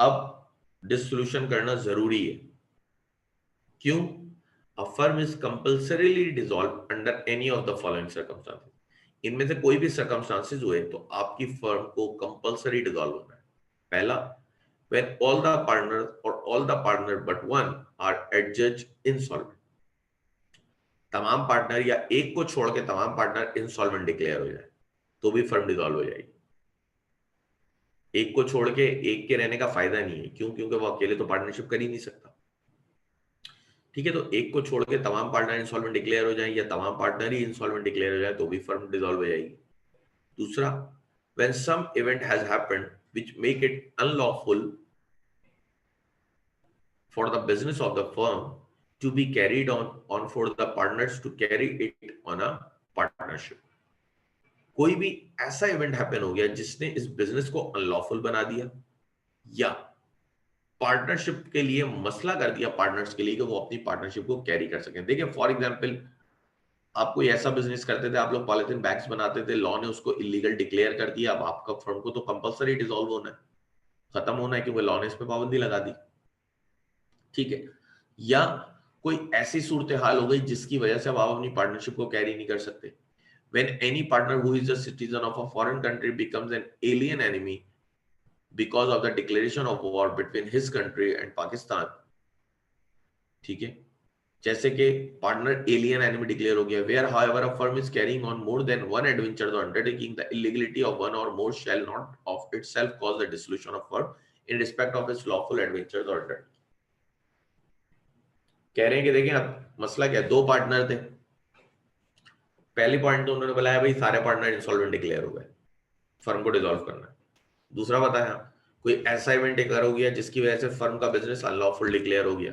Speaker 1: अब डिसोल्यूशन करना जरूरी है। क्यों? अ firm is compulsorily dissolve under any of the following circumstances, इनमें से कोई भी सर्कमस्टांसेस हुए तो आपकी फर्म को कंपल्सरी डिसॉल्व होना है। पहला, when all the partners or all the partner but one are adjudged insolvent, तमाम पार्टनर या एक को छोड़ के तमाम पार्टनर इंसॉल्वेंट डिक्लेयर हो जाए तो भी फर्म डिसॉल्व हो जाएगी। एक को छोड़ के एक के रहने का फायदा नहीं है, क्यों? क्योंकि वो अकेले तो पार्टनरशिप कर ही नहीं सकता। ठीक है, तो एक को छोड़ के तमाम पार्टनर इंसॉल्वेंट डिक्लेयर हो जाए या तमाम पार्टनर ही इंसॉल्वेंट डिक्लेयर हो जाए तो भी फर्म डिसॉल्व हो जाएगी। दूसरा, when some event has happened which make it unlawful for the business of the firm to be carried on for the partners to carry it on a partnership, कोई भी ऐसा इवेंट हैपन हो गया जिसने इस बिजनेस को unlawful बना दिया या पार्टनरशिप के लिए मसला कर दिया पार्टनर्स के लिए कि वो अपनी पार्टनरशिप को कैरी कर सकें। देखिए फॉर एग्जांपल आप कोई ऐसा बिजनेस करते थे, आप लोग पॉलिथीन बैग्स बनाते थे, लॉ ने उसको इलीगल डिक्लेयर कर दिया, अब आपका फर्म को तो कंपलसरी डिसॉल्व होना है, खत्म होना है, क्योंकि लॉ ने इस पे पाबंदी लगा दी। ठीक है, या कोई ऐसी सूरत हाल हो गई जिसकी वजह से अब आप अपनी पार्टनरशिप को कैरी नहीं कर सकते। When any partner who is a citizen of a foreign country becomes an alien enemy because of the declaration of war between his country and Pakistan, ठीक है, जैसे कि पार्टनर एलियन एनिमी डिक्लेयर हो गया, where however a firm is carrying on more than one adventure or undertaking, the illegality of one or more shall not of itself cause the dissolution of firm in respect of its lawful adventures or undertaking। कह रहे हैं कि देखें अब मसला क्या है, दो पार्टनर थे, पहली पॉइंट तो उन्होंने बताया भाई सारे पार्टनर इंसॉल्वेंट डिक्लेयर हो गए, फर्म को डिसॉल्व करना है। दूसरा बताया कोई ऐसा इवेंट डिक्लेयर हो गया जिसकी वजह से फर्म का बिजनेस अनलॉफुल डिक्लेयर हो गया,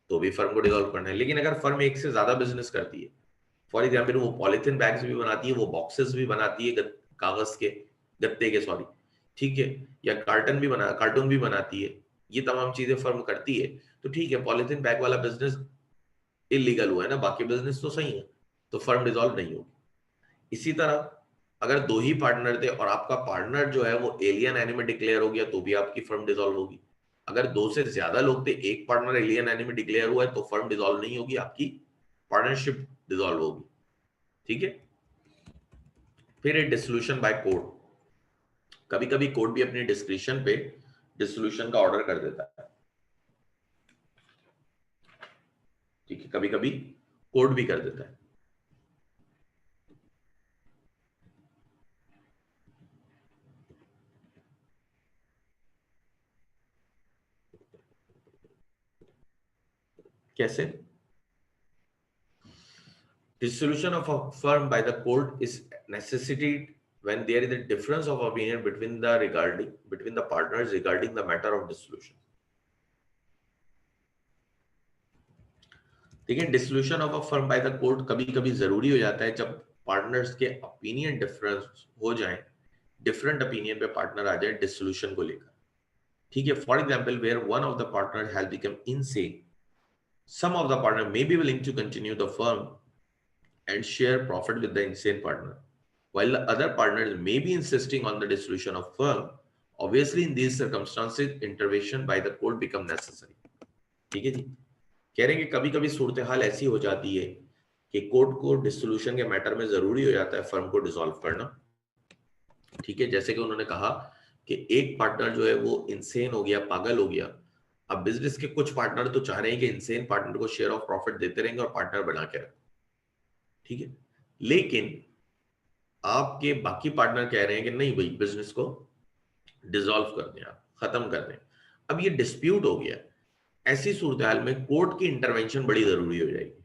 Speaker 1: तो भी फर्म को डिसॉल्व करना है। लेकिन अगर फर्म एक से ज्यादा बिजनेस करती है, फॉर एग्जाम्पल वो पॉलिथीन बैग्स भी बनाती है, वो बॉक्सेस भी बनाती है, कागज के, गत्ते के, सॉरी, ठीक है, या कार्टून भी बनाती है, ये तमाम चीजें फर्म करती है, तो ठीक है, पॉलिथीन बैग वाला बिजनेस इलीगल हुआ है ना, बाकी बिजनेस तो सही है, तो फर्म डिसॉल्व नहीं होगी। इसी तरह अगर दो ही पार्टनर थे और आपका पार्टनर जो है वो एलियन एनिमी डिक्लेयर हो गया, तो भी आपकी फर्म डिसॉल्व होगी। अगर दो से ज्यादा लोग थे, एक पार्टनर एलियन एनिमी डिक्लेयर हुआ है, तो फर्म डिसॉल्व नहीं होगी, आपकी पार्टनरशिप डिसॉल्व होगी। ठीक है, फिर डिसोल्यूशन बाय कोर्ट। कभी कभी कोर्ट भी अपनी डिस्क्रिप्शन पे डिसोल्यूशन का ऑर्डर कर देता है। ठीक है, कभी कभी कोर्ट भी कर देता है। कैसे? Dissolution of a firm by the court is necessitated when there is a difference of opinion between the partners regarding the matter of dissolution। देखिए, dissolution of a firm by the court कभी कभी जरूरी हो जाता है जब partners के opinion difference हो जाए, डिफरेंट ओपिनियन पे पार्टनर आ जाए डिसोल्यूशन को लेकर। ठीक है, for example where one of the partner has become insane, some of the partner may be willing to continue the firm and share profit with the insane partner, while the other partners may be insisting on the dissolution of firm। Obviously in these circumstances intervention by the court become necessary। ठीक है जी, कह रहे हैं कि कभी कभी सूरत हाल ऐसी हो जाती है कि कोर्ट को डिसोल्यूशन के मैटर में जरूरी हो जाता है फर्म को डिसॉल्व करना। ठीक है, जैसे कि उन्होंने कहा कि एक पार्टनर जो है वो इंसेन हो गया, पागल हो गया। अब बिजनेस के कुछ पार्टनर तो चाह रहे हैं कि इंसेन पार्टनर को शेयर ऑफ प्रॉफिट देते रहेंगे और पार्टनर बना के रखें। ठीक है, लेकिन आपके बाकी पार्टनर कह रहे हैं कि नहीं भाई, बिजनेस को डिसॉल्व कर दें, आप खत्म कर दें। अब ये डिस्प्यूट हो गया, ऐसी सूरत हाल में कोर्ट की इंटरवेंशन बड़ी जरूरी हो जाएगी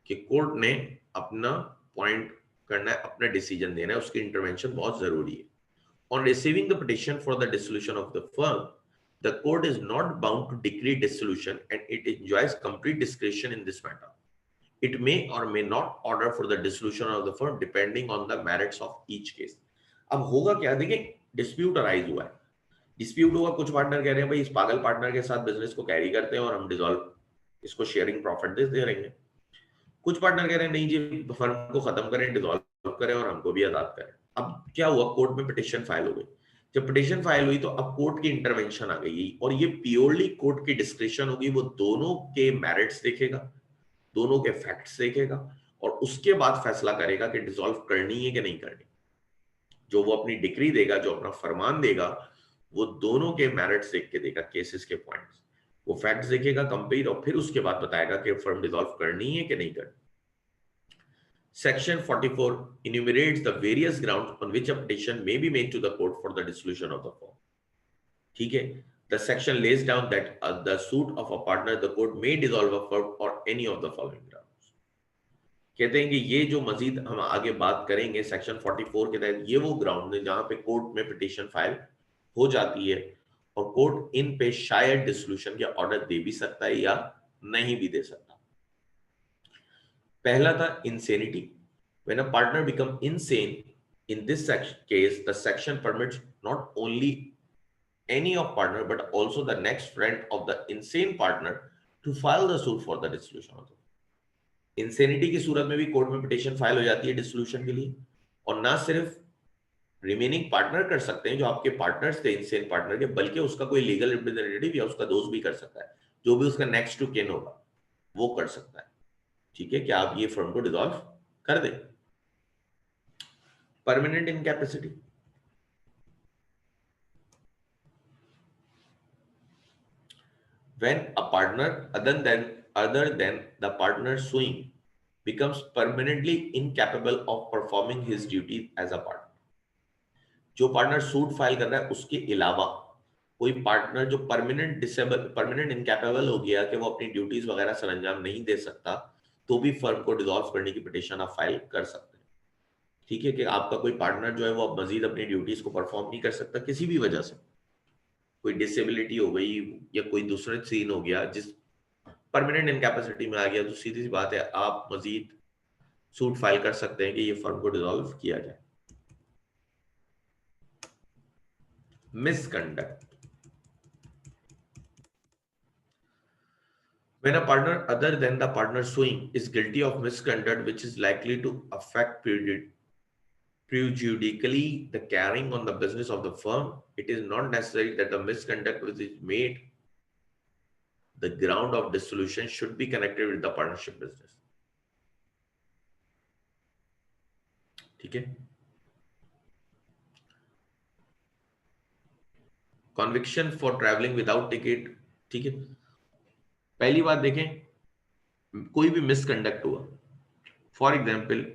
Speaker 1: कि कोर्ट ने अपना पॉइंट करना है, अपना डिसीजन देना है, उसकी इंटरवेंशन बहुत जरूरी है। On receiving the petition for the dissolution of the firm, the court is not bound to decree dissolution and it enjoys complete discretion in this matter। It may or may not order for the dissolution of the firm depending on the merits of each case। अब होगा क्या, देखिए dispute arise हुआ है, dispute हुआ, कुछ partner कह रहे हैं भाई इस पागल पार्टनर के साथ बिजनेस को कैरी करते हैं और हम डिसॉल्व, इसको शेयरिंग प्रॉफिट दे रहेंगे। कुछ पार्टनर कह रहे हैं नहीं जी, फर्म को खत्म करें, डिसॉल्व करें और हमको भी आजाद करें। अब क्या हुआ, कोर्ट में पिटीशन फाइल हो गई। जब पिटीशन फाइल हुई तो अब कोर्ट की इंटरवेंशन आ गई और ये प्योरली कोर्ट की डिस्क्रिप्शन होगी, वो दोनों के मेरिट्स देखेगा, दोनों के फैक्ट्स देखेगा और उसके बाद फैसला करेगा कि डिसॉल्व करनी है कि नहीं करनी। जो वो अपनी डिक्री देगा, जो अपना फरमान देगा, वो दोनों के मेरिट्स देख के देगा, केसेस के पॉइंट्स, वो फैक्ट्स देखेगा कंप्लीट और फिर उसके बाद बताएगा कि फर्म डिसॉल्व करनी है कि नहीं करनी। Section 44 enumerates the various grounds on which a petition may be made to the court for the dissolution of the firm। ठीक है, the section lays down that the suit of a partner the court may dissolve a firm or any of the following grounds। कहते हैं कि ये जो मजीद हम आगे बात करेंगे सेक्शन 44 के तहत, ये वो ग्राउंड है जहां पे कोर्ट में पिटीशन फाइल हो जाती है और कोर्ट इन पे शायद डिसोल्यूशन के ऑर्डर दे भी सकता है या नहीं भी दे सकता। पहला था insanity. When a partner becomes insane, in this case, the section permits not only any of partner but also the next friend of the insane partner to file the suit for the dissolution of the firm। Insanity की सूरत में भी court में petition file हो जाती है dissolution के लिए, और ना सिर्फ रिमेनिंग पार्टनर कर सकते हैं जो आपके पार्टनर्स थे इंसेन पार्टनर के, बल्कि उसका कोई लीगल रिप्रेजेंटेटिव या उसका दोस्त भी कर सकता है, जो भी उसका नेक्स्ट टू किन होगा वो कर सकता है। ठीक है, क्या आप ये फर्म को डिसॉल्व कर दें। Permanent incapacity, when a partner other than the partner suing becomes permanently incapable of performing his duties as a partner। जो पार्टनर सूट फाइल कर रहा है उसके अलावा कोई पार्टनर जो परमानेंट इनकैपेबल हो गया कि वो अपनी ड्यूटीज वगैरह सरंजाम नहीं दे सकता, तो भी फर्म को डिसॉल्व करने की पिटीशन आप फाइल कर सकते हैं। ठीक है, कि आपका कोई पार्टनर जो है वो अब मजीद अपनी ड्यूटीज को परफॉर्म नहीं कर सकता किसी भी वजह से, कोई डिसेबिलिटी हो गई या कोई दूसरे सीन हो गया जिस परमानेंट इनकैपेसिटी में आ गया, तो सीधी सी बात है आप मजीद सूट फाइल कर सकते हैं कि ये फर्म को डिसॉल्व किया जाए। Misconduct, when a partner other than the partner suing is guilty of misconduct which is likely to affect prejudicially the carrying on the business of the firm, it is not necessary that the misconduct which is made the ground of dissolution should be connected with the partnership business। ठीक है, conviction for travelling without ticket. ठीक है, पहली बात देखें, कोई भी misconduct हुआ, फॉर एग्जाम्पल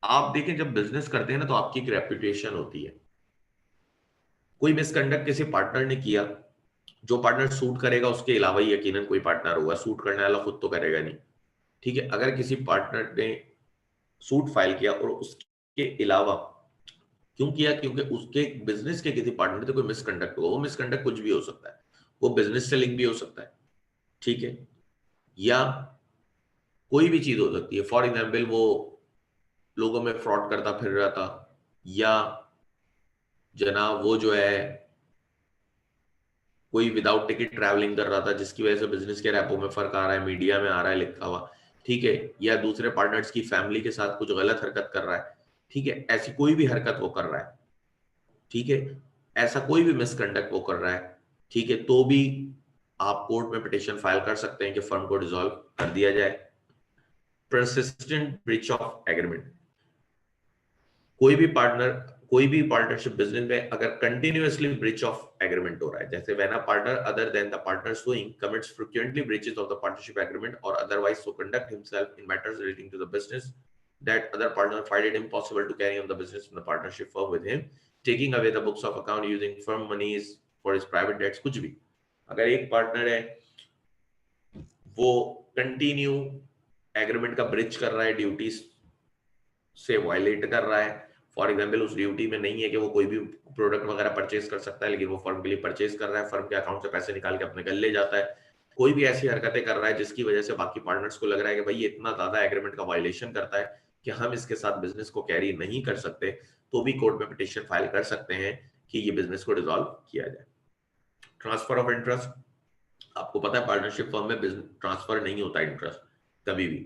Speaker 1: आप देखें जब बिजनेस करते हैं ना तो आपकी एक रेपुटेशन होती है। कोई मिसकंडक्ट किसी पार्टनर ने किया, जो पार्टनर सूट करेगा उसके अलावा ही यकीनन कोई पार्टनर होगा, सूट करने वाला खुद तो करेगा नहीं। ठीक है, अगर किसी पार्टनर ने सूट फाइल किया और उसके अलावा क्यों किया, क्योंकि उसके बिजनेस के किसी पार्टनर से कोई मिसकंडक्ट हुआ, वो मिसकंडक्ट कुछ भी हो सकता है, वो बिजनेस से लिंक भी हो सकता है। ठीक है, या कोई भी चीज हो सकती है, फॉर एग्जाम्पल वो लोगों में फ्रॉड करता फिर रहा था, या जनाब वो जो है कोई विदाउट टिकट ट्रैवलिंग कर रहा था जिसकी वजह से बिजनेस के रैपो में फर्क आ रहा है, मीडिया में आ रहा है लिखा हुआ। ठीक है, या दूसरे पार्टनर्स की फैमिली के साथ कुछ गलत हरकत कर रहा है। ठीक है, ऐसी कोई भी हरकत वो कर रहा है, ठीक है, ऐसा कोई भी मिसकंडक्ट वो कर रहा है, ठीक है, तो भी आप कोर्ट में पिटीशन फाइल कर सकते हैं कि फर्म को डिसॉल्व कर दिया जाए। परसिस्टेंट ब्रीच ऑफ एग्रीमेंट, कोई भी पार्टनरशिप बिजनेस में अगर कंटिन्यूअसली ब्रीच ऑफ एग्रीमेंट हो रहा है, जैसे when a partner other than the partner suing commits frequently breaches of the partnership agreement or otherwise so conduct himself in matters relating to the business that other partner find it impossible to carry on the business in the partnership firm with him, taking away the books of account using firm monies for his private debts, कुछ भी। अगर एक partner है वो continue agreement का bridge कर रहा है, ड्यूटीज से वायलेट कर रहा है, फॉर एग्जांपल उस ड्यूटी में नहीं है कि वो कोई भी प्रोडक्ट वगैरह परचेज कर सकता है, लेकिन वो फर्म के लिए परचेज कर रहा है, फर्म के अकाउंट से पैसे निकाल के अपने घर ले जाता है, कोई भी ऐसी हरकतें कर रहा है जिसकी वजह से बाकी पार्टनर्स को लग रहा है कि भाई ये इतना ज्यादा एग्रीमेंट का वायलेशन करता है कि हम इसके साथ बिजनेस को कैरी नहीं कर सकते, तो भी कोर्ट में पिटीशन फाइल कर सकते हैं कि ये बिजनेस को डिसॉल्व किया जाए। ट्रांसफर ऑफ इंटरेस्ट, आपको पता है पार्टनरशिप फर्म में ट्रांसफर नहीं होता इंटरेस्ट कभी भी।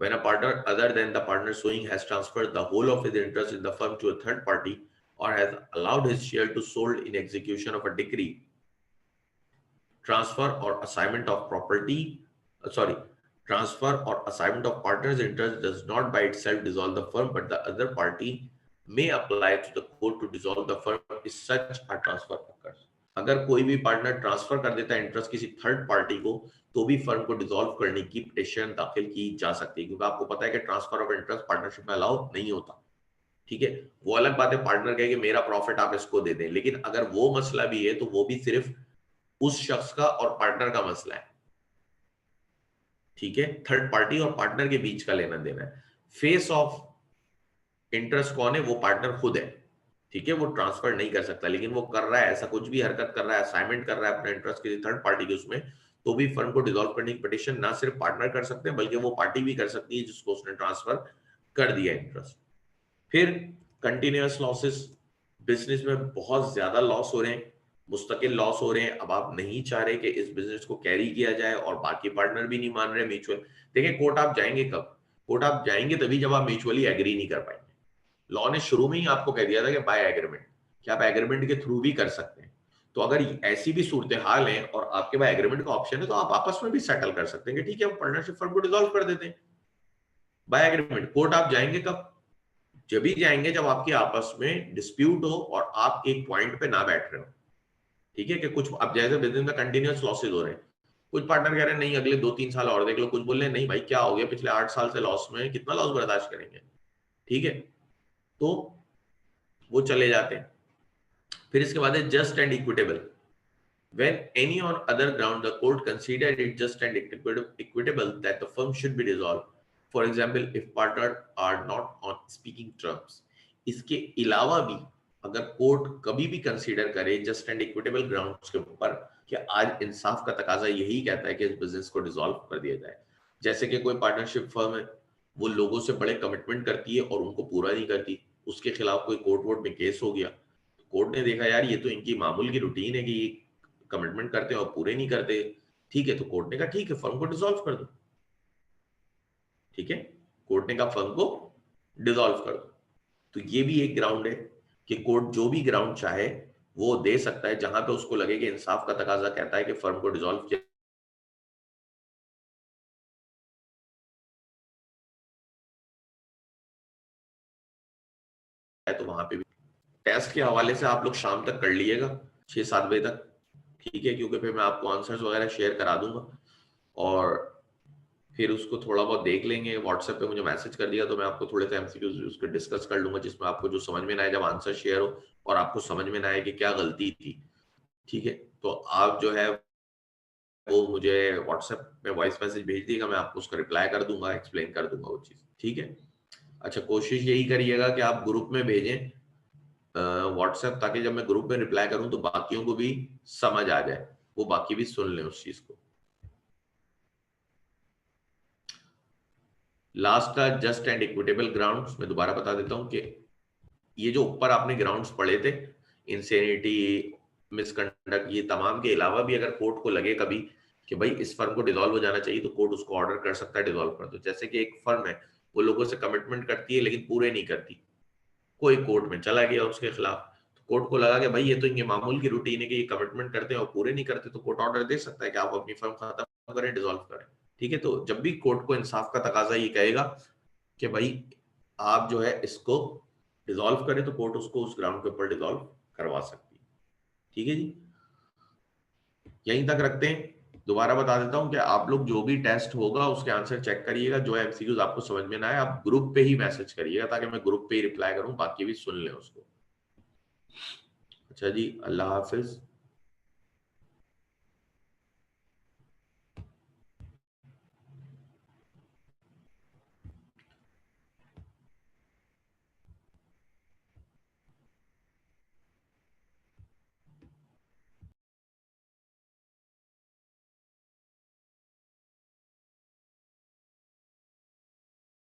Speaker 1: When a partner other than the partner suing has transferred the whole of his interest in the firm to a third party or has allowed his share to sold in execution of a decree, transfer or assignment of property, transfer or assignment of partner's interest does not by itself dissolve the firm, but the other party may apply to the court to dissolve the firm if such a transfer occurs। अगर कोई भी partner transfer कर देता है interest किसी third party को, तो भी फर्म को डिसॉल्व करने की पिटीशन दाखिल की जा सकती है, क्योंकि आपको पता है कि ट्रांसफर ऑफ इंटरेस्ट पार्टनरशिप में अलाउ नहीं होता। ठीक है, वो अलग बात है पार्टनर कहे कि मेरा प्रॉफिट आप इसको दे दें, लेकिन अगर वो मसला भी है तो वो भी सिर्फ उस शख्स का और पार्टनर का मसला है। ठीक है, थर्ड पार्टी और पार्टनर के बीच का लेना देना है। फेस ऑफ इंटरेस्ट कौन है, वो पार्टनर खुद है। ठीक है, वो ट्रांसफर नहीं कर सकता, लेकिन वो कर रहा है, ऐसा कुछ भी हरकत कर रहा है, असाइनमेंट कर रहा है अपना इंटरेस्ट किसी थर्ड पार्टी के उसमें, तो भी फर्म को डिसॉल्व करने की पिटीशन ना सिर्फ पार्टनर कर सकते हैं बल्कि वो पार्टी भी कर सकती है जिसको उसने ट्रांसफर कर दिया इंटरेस्ट। फिर कंटिन्यूअस लॉसेस, बिजनेस में बहुत ज्यादा लॉस हो रहे हैं, मुस्तकिल लॉस हो रहे हैं, अब आप नहीं चाह रहे कि इस बिजनेस को कैरी किया जाए और बाकी पार्टनर भी नहीं मान रहे म्यूचुअल। देखिए कोर्ट आप जाएंगे कब? कोर्ट आप जाएंगे तभी जब आप म्यूचुअली एग्री नहीं कर पाएंगे। लॉ ने शुरू में ही आपको कह दिया था कि बाय एग्रीमेंट, कि आप एग्रीमेंट के थ्रू भी कर सकते हैं। तो अगर ऐसी भी सूरत हाल है और आपके पास एग्रीमेंट का ऑप्शन है तो आप आपस में भी सेटल कर सकते हैं कि ठीक है हम पार्टनरशिप फर्म को डिसॉल्व कर देते हैं बाय एग्रीमेंट। कोर्ट आप जाएंगे कब? जब भी जाएंगे जब आपकी आपस में डिस्प्यूट हो और आप एक पॉइंट पे ना बैठ रहे हो। ठीक है कि कुछ अब जैसे बिजनेस में कंटिन्यूअस लॉसेज हो रहे हैं, कुछ पार्टनर कह रहे हैं नहीं अगले 2-3 साल और देख लो, कुछ बोल रहे हैं नहीं भाई क्या हो गया पिछले 8 साल से लॉस में, कितना लॉस बर्दाश्त करेंगे। ठीक है, तो वो चले जाते हैं। फिर इसके बाद है just and equitable. When any on other ground the court considered it just and equitable that the firm should be dissolved. For example, if partners are not on speaking terms. इसके अलावा भी अगर कोर्ट कभी भी consider करे just and equitable grounds के ऊपर कि आज इंसाफ का तकाजा यही कहता है कि इस बिजनेस को डिसॉल्व कर दिया जाए, जैसे कि कोई पार्टनरशिप फर्म है वो लोगों से बड़े कमिटमेंट करती है और उनको पूरा नहीं करती, उसके खिलाफ कोई कोर्ट वोर्ट में केस हो गया, कोर्ट ने देखा यार ये तो इनकी मामूल की रूटीन है कि कमिटमेंट करते हैं और पूरे नहीं करते, ठीक है, तो कोर्ट ने कहा ठीक है फर्म को डिसॉल्व कर दो। ठीक है, कोर्ट ने कहा फर्म को डिसॉल्व कर दो। तो ये भी एक ग्राउंड है कि कोर्ट जो भी ग्राउंड चाहे वो दे सकता है जहां पे उसको लगे कि इंसाफ का तकाजा कहता है कि फर्म को डिसॉल्व किया है, तो वहां पे भी टेस्ट के हवाले से आप लोग शाम तक कर लीजिएगा 6-7 बजे तक। ठीक है, क्योंकि फिर मैं आपको आंसर्स वगैरह शेयर करा दूंगा और फिर उसको थोड़ा बहुत देख लेंगे। व्हाट्सएप पे मुझे मैसेज कर दिया तो मैं आपको थोड़े से एमसीक्यूज उसको डिस्कस कर लूंगा जिसमें आपको जो समझ में ना आए जब आंसर शेयर हो और आपको समझ में ना आए कि क्या गलती थी। ठीक है, तो आप जो है वो मुझे व्हाट्सएप में वॉइस मैसेज भेज दिएगा, मैं आपको उसका रिप्लाई कर दूंगा, एक्सप्लेन कर दूंगा वो चीज। ठीक है, अच्छा कोशिश यही करिएगा कि आप ग्रुप में भेजें व्हाट्सएप, ताकि जब मैं ग्रुप में रिप्लाई करूं तो बाकियों को भी समझ आ जाए, वो बाकी भी सुन लें उस चीज को। लास्ट था जस्ट एंड इक्विटेबल ग्राउंड्स। मैं दोबारा बता देता हूं कि ये जो ऊपर आपने ग्राउंड्स पढ़े थे, इंसेनिटी, मिसकंडक्ट, ये तमाम के अलावा भी अगर कोर्ट को लगे कभी कि भाई इस फर्म को डिसॉल्व हो जाना चाहिए तो कोर्ट उसको ऑर्डर कर सकता है डिसॉल्व कर दो। जैसे कि एक फर्म है वो लोगों से कमिटमेंट करती है लेकिन पूरे नहीं करती, कोई कोर्ट में चला गया उसके खिलाफ, तो कोर्ट को लगा कि भाई ये तो इनके मामूल की रूटीन है कि ये कमिटमेंट करते हैं और पूरे नहीं करते, तो कोर्ट ऑर्डर दे सकता है कि आप अपनी फर्म खत्म करें, डिसॉल्व करें। ठीक है, तो जब भी कोर्ट को इंसाफ का तकाजा ये कहेगा कि भाई आप जो है इसको डिसॉल्व करें तो कोर्ट उसको उस ग्राउंड के ऊपर डिसॉल्व करवा सकती है। ठीक है जी, यहीं तक रखते हैं। दोबारा बता देता हूं कि आप लोग जो भी टेस्ट होगा उसके आंसर चेक करिएगा, जो एमसीक्यूज आपको समझ में ना आए आप ग्रुप पे ही मैसेज करिएगा ताकि मैं ग्रुप पे ही रिप्लाई करूं, बाकी भी सुन लें उसको। अच्छा जी, अल्लाह हाफिज।